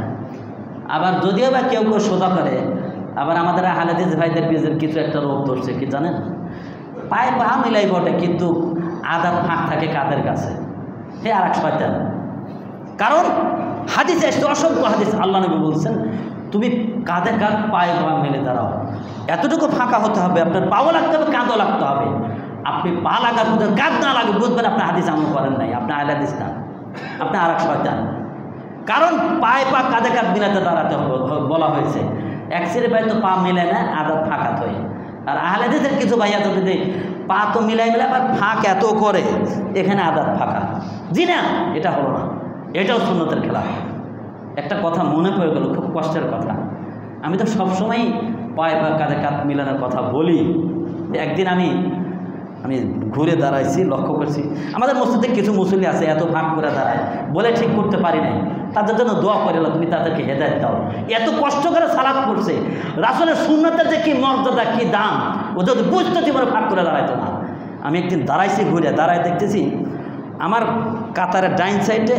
আবার যদিও বা কেউ কেউ সোজা করে, আবার আমাদের হালেদিস ভাইদের বিজের কিছু একটা রোগ ধরছে কি জানেন, পায়ে পা মিলাই বটে কিন্তু আদার ফাঁক থাকে কাদের কাছে, হে আর এক শয়তান। কারণ হাদিসে এসে অসংখ্য হাদিস আল্লাহ নবী বলছেন তুমি কাঁধে কাঁধ পায়ে পা মেলে দাঁড়াও, এতটুকু ফাঁকা হতে হবে, আপনার পাও লাগতে হবে কাঁধও লাগতে হবে। আপনি পা লাগার কাঁধ না লাগে বুঝবেন আপনি হাদিস আমল করেন নাই, আপনি আহলে হাদিস না, আপনি আর এক শয়তান। কারণ পায়ে পা কাঁধে কাঁধ মিলাতে দাঁড়াতে বলা হয়েছে। এক সিরে ভাই তো পা মিলে না আদাত ফাঁকা থই, আর আহলে হাদিসের কিছু ভাইয়া তো যদি পা তো মিলাই আবার ফাঁক এত করে এখানে আদাত ফাঁকা, জি না, এটা হলো না, এটাও সুন্নতের খেলা। একটা কথা মনে পড়ে গেল, খুব কষ্টের কথা। আমি তো সবসময় পায়ে পা কাঁধে কাঁধ মিলানোর কথা বলি। একদিন আমি ঘুরে দাঁড়াইছি, লক্ষ্য করছি আমাদের মসজিদে কিছু মুসল্লি আছে এত ভাগ করে দাঁড়ায়, বলে ঠিক করতে পারি নাই, তাদের জন্য দোয়া করে তুমি তাদেরকে হেদায়েত দাও। এত কষ্ট করে সালাত করছে, রাসূলের সুন্নাতের যে কি মর্যাদা কি দাম, ও যদি বুঝতে জীবনে ভাগ করে দাঁড়াইতো না। আমি একদিন দাঁড়াইছি, ঘুরে দাঁড়ায় দেখতেছি আমার কাতারের ডাইন সাইডে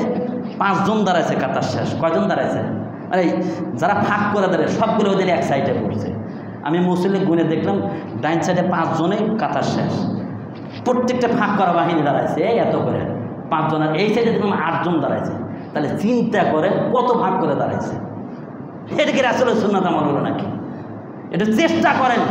5 জন দাঁড়াইছে, কাতার শেষ কয়জন দাঁড়াইছে, আরে যারা ফাঁক করে দাঁড়ায় সবগুলো ওদের এক সাইডে পড়ছে। আমি মুসল্লি গুনে দেখলাম ডাইন সাইডে 5 জনেই কাতার শেষ, প্রত্যেকটা ফাঁক করা বাহিনী দাঁড়াইছে এই এত করে 5 জন, আর এই সাইডে দেখলাম 8 জন দাঁড়াইছে। তাহলে চিন্তা করে কত ভাগ করে দাঁড়াইছে। এটা কি রাসূলের সুন্নাত আমল হলো নাকি? এটা চেষ্টা করেন,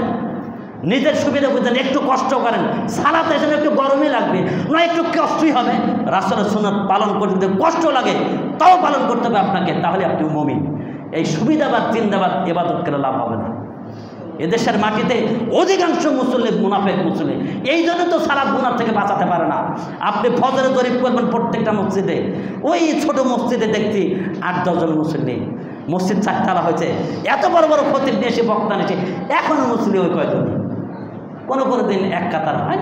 নিজের সুবিধা বুঝেন, একটু কষ্ট করেন। সালাতে এসে একটু গরমই লাগবে, নয় একটু কষ্টই হবে। রাসূলের সুন্নাত পালন করতে যদি কষ্ট লাগে তাও পালন করতে হবে আপনাকে, তাহলে আপনি মুমিন। এই সুবিধাবাদ চিন্তাবাদ ইবাদত করে লাভ হবে না। এদেশের মাটিতে অধিকাংশ মুসল্লি মুনাফেক মুসল্লি, এই জন্য তো সালাত গুনাহ থেকে বাঁচাতে পারে না। আপনি ফজরে জরিপ করবেন প্রত্যেকটা মসজিদে, ওই ছোট মসজিদে দেখছি 8-10 জন মুসল্লি। মসজিদ 4 হয়েছে, এত বড় বড় খতিব নিয়ে এসে বক্তা নিয়ে এখনও মুসল্লি ওই কয়জনই, কোনো কোনো দিন 1 কাতার হয়,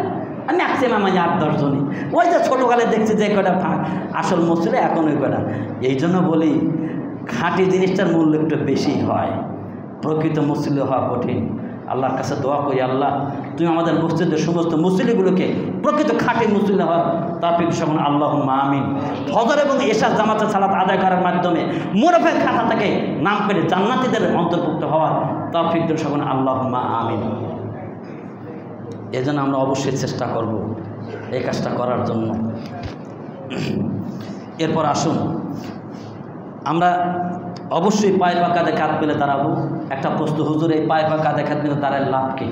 আর ম্যাক্সিমাম 8-10 জনই। ওই যে ছোটোকালে দেখছি যে কয়টা আসল মসজিদে এখন ওই কয়টা। এই জন্য বলি খাঁটি জিনিসটার মূল্য একটু বেশি হয়, প্রকৃত মুসল্লি হওয়া কঠিন। আল্লাহর কাছে দোয়া করি, আল্লাহ তুমি আমাদের মসজিদের সমস্ত মুসল্লিগুলোকে প্রকৃত খাঁটি মুসল্লি হওয়ার তৌফিক সকল আল্লাহুম্মা আমিন। ফজর এবং এশার জামাতে সালাত আদায় করার মাধ্যমে মুনাফিক খাতা থেকে নাম পেলে জান্নাতীদের অন্তর্ভুক্ত হওয়ার তৌফিক দিন সকল আল্লাহুম্মা আমিন। এজন্য আমরা অবশ্যই চেষ্টা করব এই কাজটা করার জন্য। এরপর আসুন আমরা অবশ্যই পায়ে পা কাঁধে কাঁধ মিলে দাঁড়াবো। একটা প্রশ্ন, হুজুর এই পায়ে পা কাঁধে কাঁধ মিলে দাঁড়ায় লাভ কি?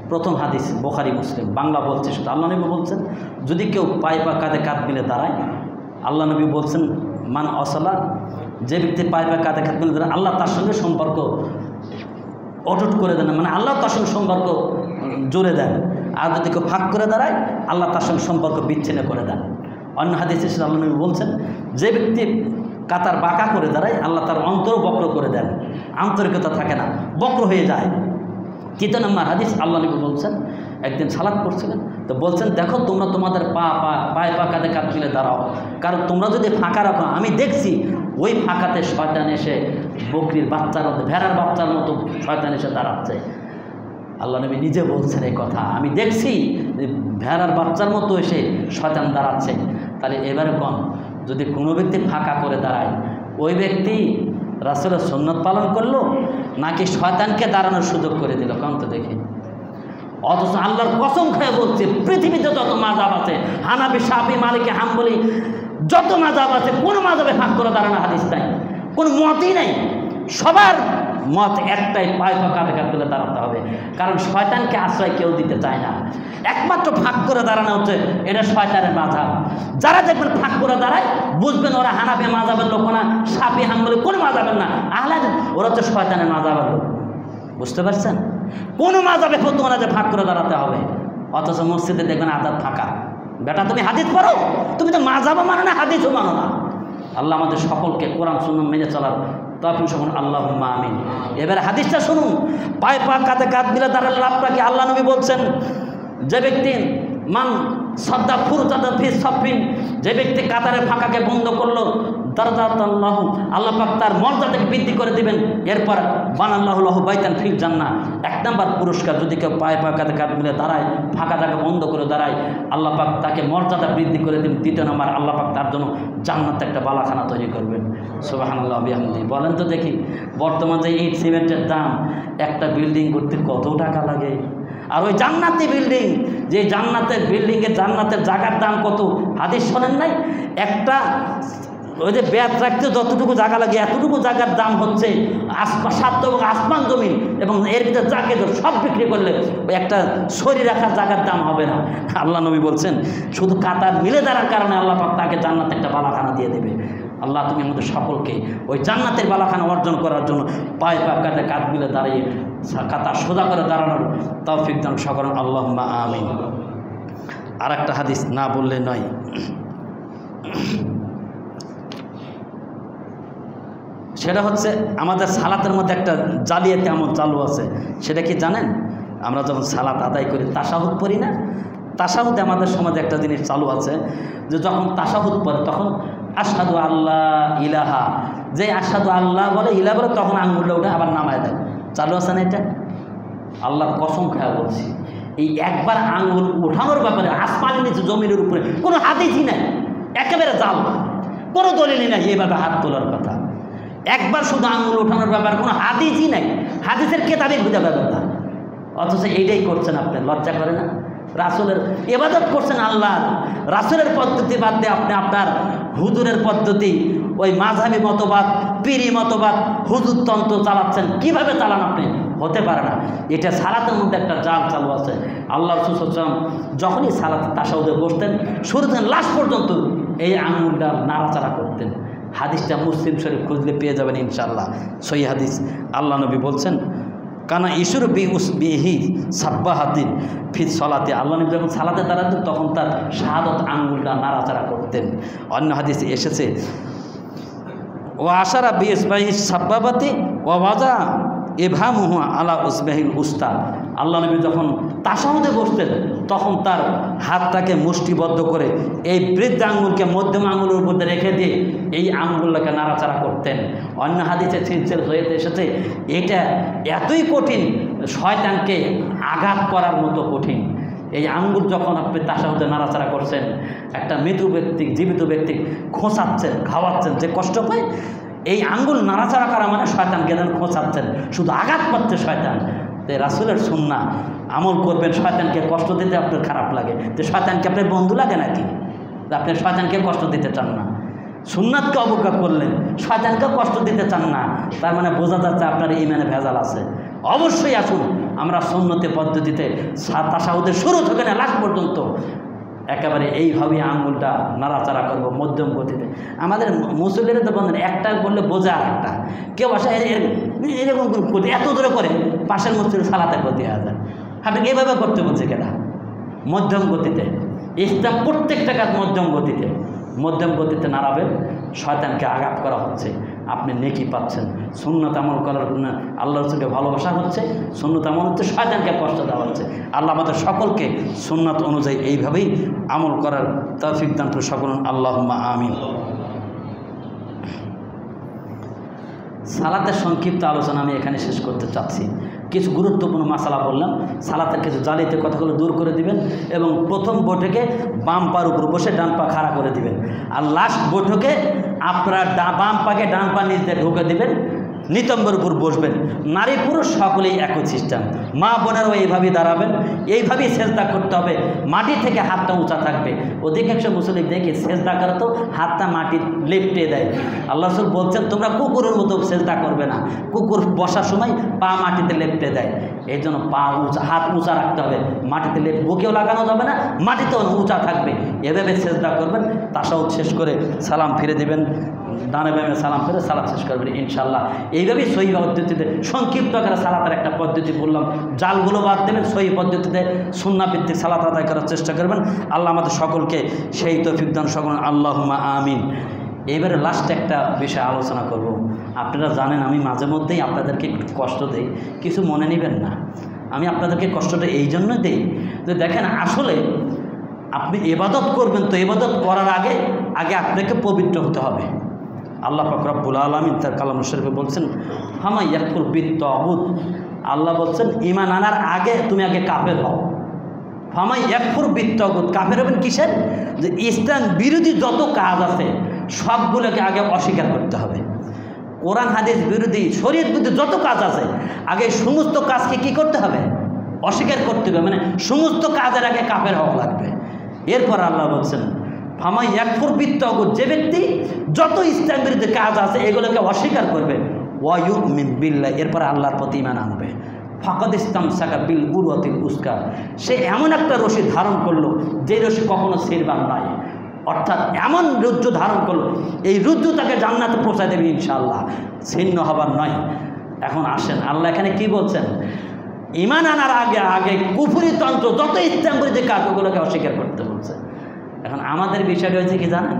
প্রথম হাদিস বুখারী মুসলিম, বাংলা বলছে শুধু। আল্লাহ নবী বলছেন যদি কেউ পায়ে পা কাঁধে কাঁধ মিলে দাঁড়ায়, আল্লাহ নবী বলছেন মান অসলা, যে ব্যক্তি পায়ে পা কাঁধে কাঁধ মিলে দাঁড়ায় আল্লাহ তার সঙ্গে সম্পর্ক অটুট করে দেন, মানে আল্লাহ তার সঙ্গে সম্পর্ক জুড়ে দেন। আর যদি কেউ ফাঁক করে দাঁড়ায় আল্লাহ তার সঙ্গে সম্পর্ক বিচ্ছিন্ন করে দেন। অন্য হাদিসে আল্লাহ নবী বলছেন যে ব্যক্তি কাতার বাঁকা করে দাঁড়ায় আল্লাহ তার অন্তর বক্র করে দেন, আন্তরিকতা থাকে না, বক্র হয়ে যায়। 3 নম্বর হাদিস, আল্লাহ নবী বলছেন একদিন সালাত পড়ছিলেন তো বলছেন দেখো তোমরা তোমাদের পায়ে পা কাঁধে কাঁধ মিলে দাঁড়াও, কারণ তোমরা যদি ফাঁকা রাখো আমি দেখছি ওই ফাঁকাতে শয়তান এসে বকরির বাচ্চার মতো, ভেড়ার বাচ্চার মতো শয়তান এসে দাঁড়াচ্ছে। আল্লাহ নবী নিজে বলছেন এই কথা, আমি দেখছি যে ভেড়ার বাচ্চার মতো এসে শয়তান দাঁড়াচ্ছে। তাহলে এবারে কম, যদি কোনো ব্যক্তি ফাঁকা করে দাঁড়ায় ওই ব্যক্তি রাসূলের সুন্নাত পালন করলো নাকি শয়তানকে দাঁড়ানোর সুযোগ করে দিল? কম তো দেখি। অথচ আল্লাহর কসম খেয়ে বলছে পৃথিবীতে যত মাযহাব আছে, হানাফি, শাফি, মালিকি, হাম্বলি, যত মাযহাব আছে কোনো মাযহাবে ফাঁক করে দাঁড়ানো হাদিস নাই, কোনো মতই নাই। সবার মত একটাই, পায়ে পা কাঁধে কাঁধ তুলে দাঁড়াতে হবে, কারণ শয়তানকে আশ্রয় কেউ দিতে চায় না। একমাত্র ফাঁক করে দাঁড়ানো হচ্ছে এটা শয়তানের মাযহাব। যারা দেখবেন ফাঁক করে দাঁড়ায় বুঝবেন ওরা হানাফি মাযহাবের লোক না, শাফি, হাম্বলি কোনো মাযহাবের না, আহলে হাদিস, ওরা হচ্ছে শয়তানের মাযহাবের লোক। বুঝতে পারছেন? কোনো মাযহাবে ফতোয়া না যে ফাঁক করে দাঁড়াতে হবে। অথচ মসজিদে দেখবেন আদাব ফাঁকা। বেটা তুমি হাদিস পড়ো, তুমি তো মাযহাবও মানো না, হাদিসও মানো না। আল্লাহ আমাদের সকলকে কোরআন সুন্নাহ মেনে চলার তৌফিক শুনুন, আল্লাহুম্মা আমিন। এবারে হাদিসটা শুনুন, পায়ে পা কাঁধে কাঁধ মিলে দাঁড়ালে লাভটা কি? আল্লাহ নবী বলছেন যে ব্যক্তি মান সাদ্দা ফুরতাদা ফি সাফিন, যে ব্যক্তি কাতারের ফাঁকাকে বন্ধ করলো দারজাতাল্লাহু, আল্লাহ পাক তার মর্যাদাকে বৃদ্ধি করে দিবেন। এরপর বানাল্লাহু লাহু বাইতান ফিল জান্নাহ, 1 নম্বর পুরস্কার, যদি কেউ পায়ে পা কাঁধে কাঁধ মিলে দাঁড়ায়, ফাঁকা জায়গা বন্ধ করে দাঁড়ায়, আল্লাহ পাক তাকে মর্যাদা বৃদ্ধি করে দিবেন। 2 নম্বর, আল্লাহ পাক তার জন্য জান্নাতে একটা বালাখানা তৈরি করবেন। সুবহানাল্লাহ বিহামদিহি। বলেন তো দেখি, বর্তমান যে ইট সিমেন্টের দাম, একটা বিল্ডিং করতে কত টাকা লাগে? আর ওই জান্নাতি বিল্ডিং, যে জান্নাতের বিল্ডিংয়ে জান্নাতের জায়গার দাম কত? হাদিস শোনেন নাই? একটা ওই যে ব্যাট রাখতে যতটুকু জায়গা লাগে এতটুকু জায়গার দাম হচ্ছে 7 এবং আসমান জমিন, এবং এর ভিতরে যাকে সব বিক্রি করলে ওই একটা শরীর রাখার জায়গার দাম হবে না। আল্লাহ নবী বলছেন শুধু কাতার মিলে দাঁড়ার কারণে আল্লাহ পাক তাকে জান্নাতে একটা বালাখানা দিয়ে দেবে। আল্লাহ তুমি আমাদের সকলকে ওই জান্নাতের বালাখানা অর্জন করার জন্য পায়ে পা কাঁধে কাঁধ মিলে দাঁড়িয়ে কাতার সোজা করে দাঁড়ানোর তৌফিক দান সকলেন, আল্লাহুম্মা আমিন। আর একটা হাদিস না বললে নয়, সেটা হচ্ছে আমাদের সালাতের মধ্যে একটা জালিয়াতি আমল চালু আছে। সেটা কি জানেন? আমরা যখন সালাত আদায় করি তাশাহুদ পড়ি না, তাশাহুদে আমাদের সমাজে একটা জিনিস চালু আছে যে যখন তাশাহুদ পড়ে তখন আশহাদু আল্লাহ ইলাহা, যে আশহাদু আল্লাহ বলে ইলাহা বলে তখন আঙ্গুলটা ওঠে আবার নামায় দেয়। চালু আছে না এটা? আল্লাহর কসম খেয়ে বলছি, এই একবার আঙ্গুল ওঠানোর ব্যাপারে আসমানের নিচে জমিনের উপরে কোনো হাদিসই নাই, একেবারে জাল, কোনো দলিলই নাই এইভাবে হাত তোলার কথা। একবার শুধু আঙুল ওঠানোর ব্যাপার কোনো হাদিসই নাই, হাদিসের কেতাবে খুঁজে ব্যাপারটা, অথচ এইটাই করছেন আপনি। লজ্জা করে না? রাসূলের ইবাদত করছেন আল্লাহর, রাসূলের পদ্ধতি বাদ দিয়ে আপনি আপনার হুজুরের পদ্ধতি, ওই মাযহাবী মতবাদ, পীরি মতবাদ, হুজুরতন্ত্র চালাচ্ছেন। কিভাবে চালান আপনি? হতে পারে না। এটা সালাতের মধ্যে একটা জাল চালু আছে। আল্লাহ রাসূল সাল্লাল্লাহু আলাইহি ওয়াসাল্লাম যখনই সালাতে তাশাহুদে বসতেন, শুরু থেকে লাস্ট পর্যন্ত এই আঙুলটা নাড়াচাড়া করতেন। হাদিসটা মুসলিম শরীফ খুঁজলে পেয়ে যাবেন ইনশাআল্লাহ, সহিহ হাদিস। আল্লাহ নবী বলছেন, কানা ইসুর বি উসবিহি সাব্বাহাতিন ফি সলাতে, আল্লাহ নবী যখন সালাতে দাঁড়াতেন তখন তার শাহাদত আঙ্গুলটা নাড়াচাড়া করতেন। অন্য হাদিসে এসেছে, ও আশারা বি ইসবাহি সাব্বাবাতি ও ওয়াজা ইবহামুহু আলা উসবাহিল উস্তা, আল্লাহ নবী যখন তাশাহুদে বসতেন তখন তার হাতটাকে মুষ্টিবদ্ধ করে এই বৃদ্ধ আঙ্গুলকে মধ্যম আঙ্গুলের উপর রেখে দিয়ে এই আঙ্গুলটাকে নাড়াচাড়া করতেন। অন্য হাদিসে সিলসিল হয়ে এসেছে, এটা এতই কঠিন, শয়তানকে আঘাত করার মতো কঠিন। এই আঙ্গুল যখন আপনি তাশাহুদে নাড়াচাড়া করছেন, একটা মৃত ব্যক্তি জীবিত ব্যক্তি খোঁচাচ্ছেন, খাওয়াচ্ছেন, যে কষ্ট পায়, এই আঙ্গুল নাড়াচাড়া করা মানে শয়তানকে যেন খোঁচাচ্ছেন, শুধু আঘাত পাচ্ছে শয়তান। তো রাসূলের সুন্নাহ আমল করবেন, শয়তানকে কষ্ট দিতে আপনার খারাপ লাগে, তো শয়তানকে আপনার বন্ধু লাগে নাকি? আপনি শয়তানকে কষ্ট দিতে চান না, সুন্নাতকে অবজ্ঞা করলেন, শয়তানকে কষ্ট দিতে চান না, তার মানে বোঝা যাচ্ছে আপনার ঈমানে ভেজাল আছে। অবশ্যই আসুন আমরা সুন্নতি পদ্ধতিতে তাশাহুদের শুরু থেকে না লাস্ট পর্যন্ত একেবারে এইভাবে আঙুলটা নাড়াচাড়া করবো মধ্যম গতিতে। আমাদের মুসল্লিরা তো বলেন একটা বললে বোঝা আর একটা, কেউ আসে এরকম এত দূরে করে পাশের মসজিদে সালাতে করতে যায়। আপনি এইভাবে করতে বলছে কেনা? মধ্যম গতিতে। ইসলাম প্রত্যেকটা কাজ মধ্যম গতিতে, মধ্যম গতিতে নাড়াবেন। শয়তানকে আঘাত করা হচ্ছে, আপনি নেকি পাচ্ছেন। সুন্নত আমল করার আল্লাহ রাসূলকে ভালোবাসা হচ্ছে, সুন্নত আমল হচ্ছে, শয়তানকে কষ্ট দেওয়া হচ্ছে। আল্লাহ আমাদের সকলকে সুন্নত অনুযায়ী এইভাবেই আমল করার তৌফিক দান করুন সকল, আল্লাহুম্মা আমিন। সালাতের সংক্ষিপ্ত আলোচনা আমি এখানে শেষ করতে চাচ্ছি। কিছু গুরুত্বপূর্ণ মাসালা বললাম, সালাতের কিছু জালিতে কথাগুলো দূর করে দিবেন, এবং প্রথম বৈঠকে বাম পার উপর বসে ডান পা খাড়া করে দিবেন, আর লাস্ট বৈঠকে আপনারা বাম পাকে ডান পা নিচ দিয়ে ঢুকে দিবেন, নিতম্বের উপর বসবেন। নারী পুরুষ সকলেই একই সিস্টেম। মা বোনেরাও এইভাবেই দাঁড়াবেন, এইভাবেই সেজদা করতে হবে, মাটি থেকে হাতটা উঁচা থাকবে। অধিকাংশ মুসলিম দেখি সেজদা করে তো হাতটা মাটি লেপটে দেয়। আল্লাহ রাসূল বলছেন তোমরা কুকুরের মতো সেজদা করবে না, কুকুর বসার সময় পা মাটিতে লেপটে দেয়, এই জন্য পা উঁচা, হাত উঁচা রাখতে হবে, মাটিতে বুকেও লাগানো যাবে না, মাটিতেও উঁচা থাকবে, এভাবে সেজদা করবেন। তাশাহুদ শেষ করে সালাম ফিরে দেবেন, ডানে বামে সালাম ফিরে সালাম শেষ করবেন ইনশাআল্লাহ। এইভাবেই সহি পদ্ধতিতে সংক্ষিপ্ত আকারে সালাতের একটা পদ্ধতি বললাম, জালগুলো বাদ দেবেন, সহি পদ্ধতিতে সুন্নাহ ভিত্তিক সালাত আদায় করার চেষ্টা করবেন। আল্লাহ আমাদের সকলকে সেই তৌফিক দান সকল, আল্লাহুম্মা আমিন। এবারে লাস্টে একটা বিষয় আলোচনা করব। আপনারা জানেন আমি মাঝে মধ্যেই আপনাদেরকে একটু কষ্ট দেই, কিছু মনে নেবেন না। আমি আপনাদেরকে কষ্টটা এই জন্য দেই যে দেখেন, আসলে আপনি ইবাদত করবেন তো ইবাদত করার আগে আপনাকে পবিত্র হতে হবে। আল্লাহ পাক রব্বুল আলামিন তার কালাম শরীফে বলছেন, হামা ইয়াকফুর বিত-তাগুত, আল্লাহ বলছেন ঈমান আনার আগে তুমি আগে কাফের হও। হামা ইয়াকফুর বিত-তাগুত, কাফের হবেন কিসের? যে ইসলাম বিরোধী যত কাজ আছে সবগুলোকে আগে অস্বীকার করতে হবে। কোরআন হাদিস বিরোধী, শরীয়ত বিরোধী যত কাজ আছে আগে সমস্ত কাজকে কি করতে হবে? অস্বীকার করতে হবে, মানে সমস্ত কাজের আগে কাফের হওয়া লাগবে। এরপর আল্লাহ বলছেন ফামা ইয়াকফুর বিত-তাগুত, যে ব্যক্তি যত ইসলাম বিরোধী কাজ আছে এগুলোকে অস্বীকার করবে, ওয়া ইউমিন বিল্লাহ, এরপর আল্লাহর প্রতি ঈমান আনবে, ফাকাদ ইসতামসাকা বিল উরওয়াতিল উসকা, সে এমন একটা রশি ধারণ করলো যে রশি কখনো ছিঁড়বার নয়। অর্থাৎ এমন রজ্জু ধারণ করলো, এই রজ্জু তাকে জান্নাতে পৌঁছায় দেবে ইনশাআল্লাহ, ছিন্ন হবার নয়। এখন আসেন আল্লাহ এখানে কি বলছেন? ঈমান আনার আগে কুফরি তন্ত্র যত ইসলাম বিরোধী কাজ ওগুলোকে অস্বীকার করতে বলছে। এখন আমাদের বিষয়টা হয়েছে কি জানেন,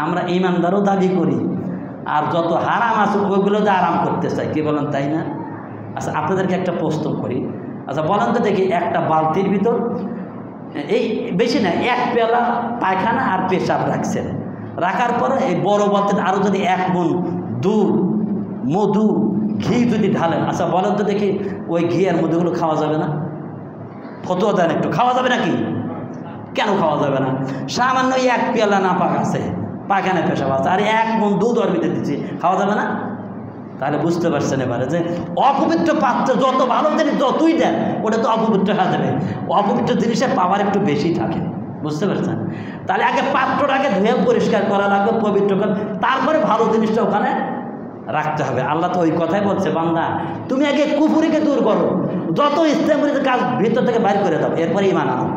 আমরা ঈমানদারও দাবি করি, আর যত হারাম আছে ওইগুলো যে আরাম করতে চাই, কি বলেন তাই না? আচ্ছা আপনাদেরকে একটা প্রশ্ন করি, আচ্ছা বলেন তো দেখি, একটা বালতির ভিতর এই বেশি না 1 পেয়ালা পায়খানা আর পেশাব রাখছেন, রাখার পরে এই বড় বালতিতে আরও যদি 1 মণ দুধ, মধু, ঘি যদি ঢালেন, আচ্ছা বলেন তো দেখি ওই ঘি আর মধুগুলো খাওয়া যাবে না? ফতোয়া দেন একটু, খাওয়া যাবে নাকি? কেন খাওয়া যাবে না? সামান্য 1 পেয়ালা নাপাক আছে, পায়খানা পেশাব আছে, আর 1 মণ দুধ ওর ভিতরে দিচ্ছি, খাওয়া যাবে না? তাহলে বুঝতে পারছেন এবারে যে অপবিত্র পাত্র যত ভালো জিনিস যতই দেন ওটা তো অপবিত্র হয়ে যাবে, অপবিত্র জিনিসের পাওয়ার একটু বেশি থাকে, বুঝতে পারছেন? তাহলে আগে পাত্রটাকে ধুয়ে পরিষ্কার করা লাগবে, পবিত্র করা, তারপরে ভালো জিনিসটা ওখানে রাখতে হবে। আল্লাহ তো ওই কথাই বলছে, বান্দা তুমি আগে কুফুরিকে দূর করো, যত ইসলামের কাজ ভিতর থেকে বাইর করে দাও, এরপরে ঈমান আনো,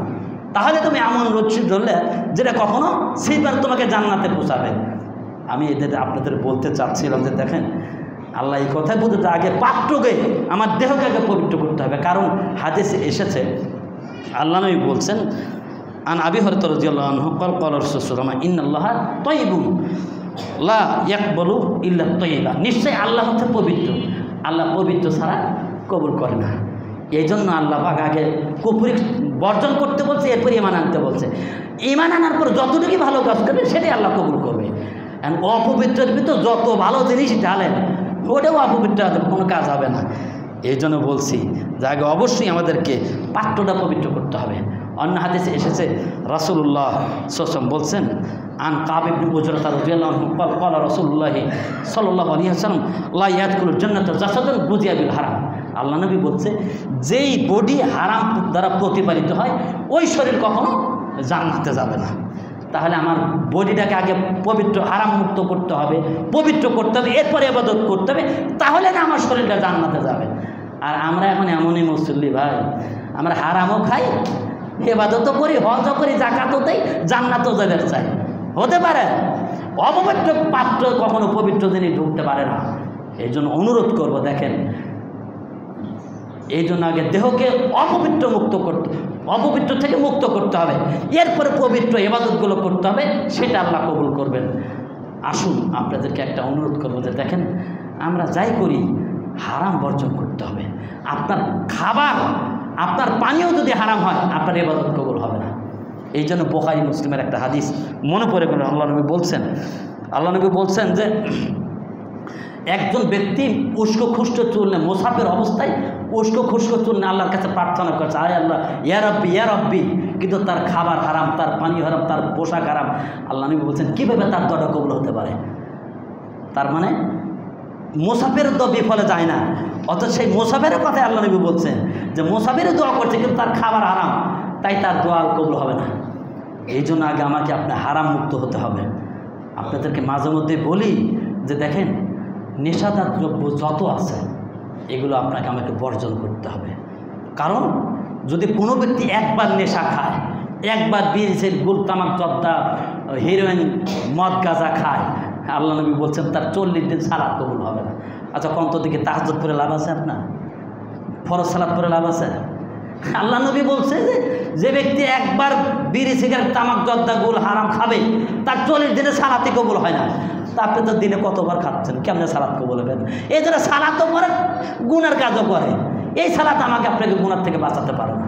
তাহলে তুমি এমন রচ্ছি ধরলে যেটা কখনো সেইবার তোমাকে জান্নাতে পৌঁছাবে। আমি এদের আপনাদের বলতে চাচ্ছিলাম যে দেখেন আল্লাহ এই কথাই বলতে আগে পাত্রকে আমার দেহকে আগে পবিত্র করতে হবে, কারণ হাদিসে এসেছে আল্লাহ নবী বলছেন আন আবি হুরায়রা রাদিয়াল্লাহু আনহু ক্বাল ক্বালা রাসূলুল্লাহ ইন্নাল্লাহা তাইয়িবুন লা ইয়াকবালু ইল্লা তাইয়্যিবা, নিশ্চয়ই আল্লাহ হচ্ছে পবিত্র, আল্লাহ পবিত্র ছাড়া কবুল করে না। এই জন্য আল্লাহ পাক আগে কুফরি বর্জন করতে বলছে, এরপর ঈমান আনতে বলছে। ঈমান আনার পর যতটুকু ভালো কাজ করবে সেটাই আল্লাহ কবুল করবে। আর অপবিত্রের ভিতর যত ভালো জিনিস ঢালেন ওটাও অপবিত্র কোনো কাজ হবে না। এই জন্য বলছি যে আগে অবশ্যই আমাদেরকে পাত্রটা পবিত্র করতে হবে। অন্য হাদিসে এসেছে রাসূলুল্লাহ সাল্লাল্লাহু আলাইহি ওয়াসাল্লাম বলছেন আন কাব ইবনে উজরা রাদিয়াল্লাহু আনহু ক্বালা রাসূলুল্লাহ সাল্লাল্লাহু আলাইহি ওয়াসাল্লাম লা ইয়াদখুলুল জান্নাতা জাসাদুন বুজিয়া বিল হারাম। আল্লাহ নবী বলছে যেই বডি হারাম দ্বারা প্রতিপালিত হয় ওই শরীর কখনো জান্নাতে যাবে না। তাহলে আমার বডিটাকে আগে পবিত্র হারাম মুক্ত করতে হবে, পবিত্র করতে হবে, এরপরে ইবাদত করতে হবে, তাহলে না আমার শরীরটা জান্নাতে যাবে। আর আমরা এখন এমনই মুসল্লি ভাই, আমরা হারামও খাই, ইবাদতও করি, হজও করি, যাকাতও দেই, জান্নাতও যেতে চাই। হতে পারে অপবিত্র পাত্র কখনো পবিত্র জিনিস ঢুকতে পারে না। এই জন্য অনুরোধ করব, দেখেন এই জন্য আগে দেহকে অপবিত্র মুক্ত করতে, অপবিত্র থেকে মুক্ত করতে হবে, এরপরে পবিত্র ইবাদতগুলো করতে হবে, সেটা আল্লাহ কবুল করবেন। আসুন আপনাদেরকে একটা অনুরোধ করবো যে দেখেন আমরা যাই করি হারাম বর্জন করতে হবে। আপনার খাবার আপনার পানীয় যদি হারাম হয় আপনার ইবাদত কবুল হবে না। এই জন্য বুখারী মুসলিমের একটা হাদিস মনে পড়ে গেল, আল্লাহ নবী বলছেন যে একজন ব্যক্তি উস্কো খুস্কো চুল নিয়ে মুসাফির অবস্থায় উস্কো খুস্কো চুল নিয়ে আল্লাহর কাছে প্রার্থনা করছে, আয় আল্লাহ ইয়া রব্বি, কিন্তু তার খাবার হারাম, তার পানীয় হারাম, তার পোশাক হারাম। আল্লাহ নবী বলছেন কীভাবে তার দোয়াটা কবুল হতে পারে? তার মানে মুসাফিরের দোয়া বিফলে যায় না, অথচ সেই মুসাফিরের কথাই আল্লাহ নবী বলছেন যে মুসাফিরের দোয়া করছে কিন্তু তার খাবার হারাম, তাই তার দোয়া কবুল হবে না। এই জন্য আগে আমাকে আপনি হারাম মুক্ত হতে হবে। আপনাদেরকে মাঝে মধ্যে বলি যে দেখেন নেশাদার দ্রব্য যত আছে এগুলো আপনাকে আমাকে বর্জন করতে হবে। কারণ যদি কোনো ব্যক্তি একবার নেশা খায়, একবার বিড়ির গুল তামাক জর্দা হিরোইন মদ গাঁজা খায়, আল্লাহ নবী বলছেন তার 40 দিন সালাত কবুল হবে না। আচ্ছা কন্ত দিকে তাহাজ্জুদ করে লাভ আছে আপনার? ফরজ সালাত করে লাভ আছে? আল্লাহ নবী বলছে যে ব্যক্তি একবার বিড়ি সিগারেট তামাক জর্দা গুল হারাম খাবে তার 40 দিনে সালাতই কবুল হয় না। তা আপনি তো দিনে কতবার খাচ্ছেন, কেমনে সালাত কবুল হবে? এই জন্য সালাতও করে গুনার কাজও করে, এই সালাত আমাকে আপনাকে গুনার থেকে বাঁচাতে পারে না।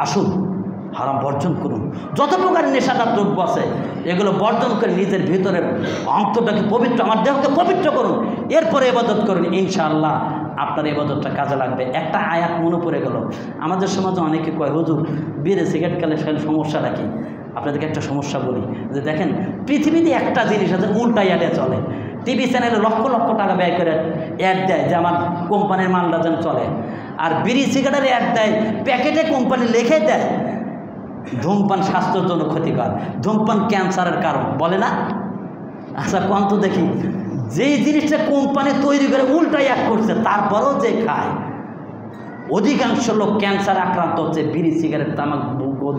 আসুন হারাম বর্জন করুন, যত প্রকার নেশাদার দ্রব্য আছে এগুলো বর্জন করে নিজের ভিতরের অন্তরটাকে পবিত্র, আমার দেহকে পবিত্র করুন, এরপরে ইবাদত করুন, ইনশাআল্লাহ আপনার ইবাদতটা কাজে লাগবে। একটা আয়াত মনে পড়ে গেল, আমাদের সমাজে অনেকে কয় হুজুর বিড়ি সিগারেট খেলে সমস্যাটা কি? আপনাদেরকে একটা সমস্যা বলি যে দেখেন পৃথিবীতে একটা জিনিস আছে উল্টা অ্যাডে চলে। টিভি চ্যানেলে লক্ষ লক্ষ টাকা ব্যয় করে অ্যাড দেয় যে আমার কোম্পানির মালটা যেন চলে, আর বিড়ি সিগারেটের অ্যাড দেয়, প্যাকেটে কোম্পানি লিখে দেয় ধূমপান স্বাস্থ্যের জন্য ক্ষতিকর, ধূমপান ক্যান্সারের কারণ, বলে না? আচ্ছা কোন তো দেখি যেই জিনিসটা কোম্পানি তৈরি করে উল্টাই অ্যাড করছে তারপরেও যে খায়, অধিকাংশ লোক ক্যান্সার আক্রান্ত হচ্ছে বিড়ি সিগারেট তামাক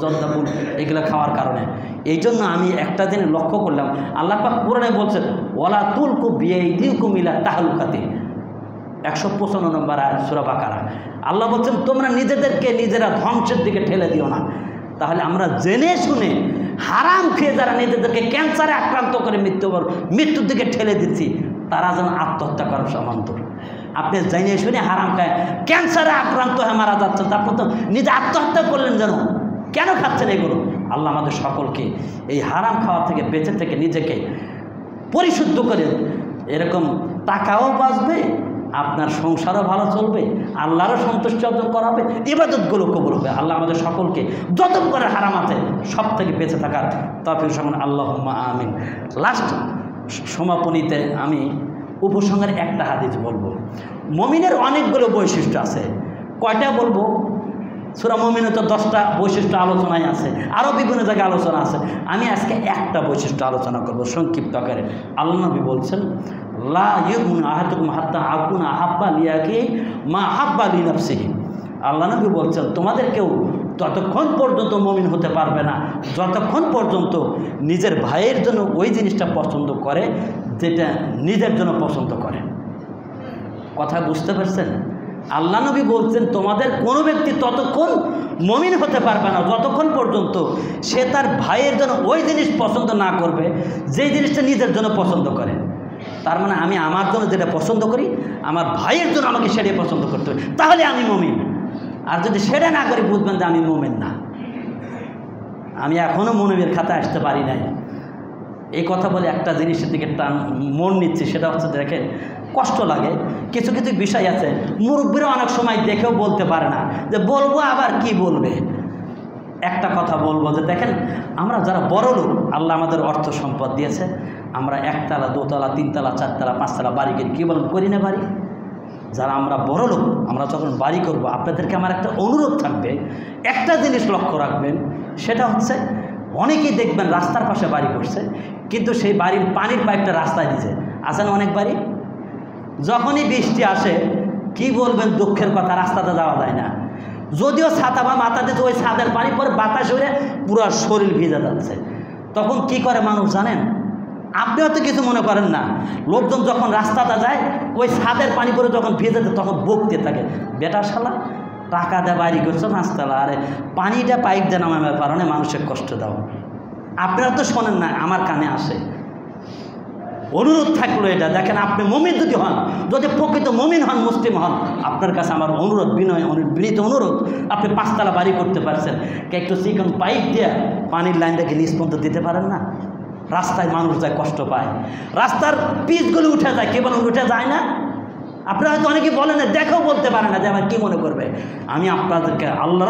জর্দাবুল এগুলো খাওয়ার কারণে। এই জন্য আমি একটা জিনিস লক্ষ্য করলাম, আল্লাহ পাক কোরআনে বলছেন ওয়ালা তুলকু বিয়াইদিকুম ইলা তাহলুকাতি, 155 নম্বর আয়াত সূরা বাকারা। আল্লাহ বলছেন তোমরা নিজেদেরকে নিজেরা ধ্বংসের দিকে ঠেলে দিও না। তাহলে আমরা জেনে শুনে হারাম খেয়ে যারা নিজেদেরকে ক্যান্সারে আক্রান্ত করে মৃত্যুর দিকে ঠেলে দিচ্ছি তারা যেন আত্মহত্যা করার সমান্তর। আপনি জেনে শুনে হারাম খায় ক্যান্সারে আক্রান্ত হয়ে মারা যাচ্ছেন, তারপর তো নিজে আত্মহত্যা করলেন যেন, কেন খাচ্ছেন এগুলো? আল্লাহ আমাদের সকলকে এই হারাম খাওয়া থেকে বেঁচে থেকে নিজেকে পরিশুদ্ধ করে, এরকম টাকাও বাঁচবে, আপনার সংসারও ভালো চলবে, আল্লাহরও সন্তুষ্টি অর্জন করা হবে, ইবাদতগুলো কবুল হবে। আল্লাহ আমাদের সকলকে যত করে হারাম আছে সব থেকে বেঁচে থাকার তৌফিক দান করুন, আল্লাহুম্মা আমিন। লাস্ট সমাপনীতে আমি উপসংহারে একটা হাদিস বলবো। মুমিনের অনেকগুলো বৈশিষ্ট্য আছে, কয়টা বলবো? সূরা মুমিনে তো 10টা বৈশিষ্ট্য আলোচনায় আছে, আরও বিভিন্ন জায়গায় আলোচনা আছে। আমি আজকে একটা বৈশিষ্ট্য আলোচনা করব সংক্ষিপ্ত আকারে। আল্লাহ নবী বলছেন, লা ইউমিনু আহাদুকুম হাত্তা আকুনা আহাব্বা লিয়াকি মা আহাব্বা লিনাফসিহি। আল্লাহ নবী বলছেন, তোমাদের কেউ ততক্ষণ পর্যন্ত মুমিন হতে পারবে না যতক্ষণ পর্যন্ত নিজের ভাইয়ের জন্য ওই জিনিসটা পছন্দ করে যেটা নিজের জন্য পছন্দ করে। কথা বুঝতে পারছেন? আল্লাহ নবী বলছেন, তোমাদের কোনো ব্যক্তি ততক্ষণ মুমিন হতে পারবে না যতক্ষণ পর্যন্ত সে তার ভাইয়ের জন্য ওই জিনিস পছন্দ না করবে যেই জিনিসটা নিজের জন্য পছন্দ করে। তার মানে আমি আমার জন্য যেটা পছন্দ করি, আমার ভাইয়ের জন্য আমাকে সেটাই পছন্দ করতে হবে, তাহলে আমি মুমিন। আর যদি সেটা না করি, বুঝবেন যে আমি মুমিন না। আমি এখনও মুমিনের খাতায় আসতে পারি নাই। এই কথা বলে একটা জিনিসের দিকে মন নিচ্ছি, সেটা হচ্ছে, দেখেন কষ্ট লাগে, কিছু কিছু বিষয় আছে মুরব্বীরা অনেক সময় দেখেও বলতে পারে না, যে বলবো আবার কি বলবে। একটা কথা বলবো যে দেখেন, আমরা যারা বড় লোক, আল্লাহ আমাদের অর্থ সম্পদ দিয়েছে, আমরা 1 তলা 2 তলা 3 তলা 4 তলা 5 তলা বাড়ি করি, কী বলেন, করি না বাড়ি? যারা আমরা বড় লোক, আমরা যখন বাড়ি করব, আপনাদেরকে আমার একটা অনুরোধ থাকবে, একটা জিনিস লক্ষ্য রাখবেন, সেটা হচ্ছে অনেকেই দেখবেন রাস্তার পাশে বাড়ি করছে, কিন্তু সেই বাড়ির পানির পাইপটা রাস্তায় দিয়েছে। আছে না অনেক বাড়ি? যখনই বৃষ্টি আসে, কি বলবেন, দুঃখের কথা, রাস্তাতে যাওয়া যায় না। যদিও ছাতা বা মাথা দিতে, ওই ছাদের পানি পরে বাতাস হয়ে পুরো শরীর ভিজে যাচ্ছে। তখন কি করে মানুষ জানেন? আপনি হয়তো কিছু মনে করেন না, লোকজন যখন রাস্তাটা যায়, ওই ছাদের পানি পরে যখন ভিজে যায়, তখন বকতে থাকে, বেটা শালা টাকা দেয় বাড়ি করছো 5 তলা, আরে পানিটা পাইপ দিয়ে নামানোর কারণে মানুষের কষ্ট দাও। আপনারা তো শোনেন না, আমার কানে আসে। অনুরোধ থাকলো এটা, দেখেন আপনি মুমিন যদি হন, যদি প্রকৃত মুমিন হন, মুসলিম হন, আপনার কাছে আমার অনুরোধ, বিনীত অনুরোধ, আপনি 5 তলা বাড়ি করতে পারছেন, একটু চিকন পাইপ দিয়ে পানির লাইনটাকে নিচ পর্যন্ত দিতে পারেন না? রাস্তায় মানুষ যায়, কষ্ট পায়, রাস্তার পিচগুলো উঠে যায়, কেবল উঠে যায় না? আপনারা হয়তো অনেকে বলেন না, দেখেও বলতে পারে না যে আমার কী মনে করবে। আমি আপনাদেরকে আল্লাহ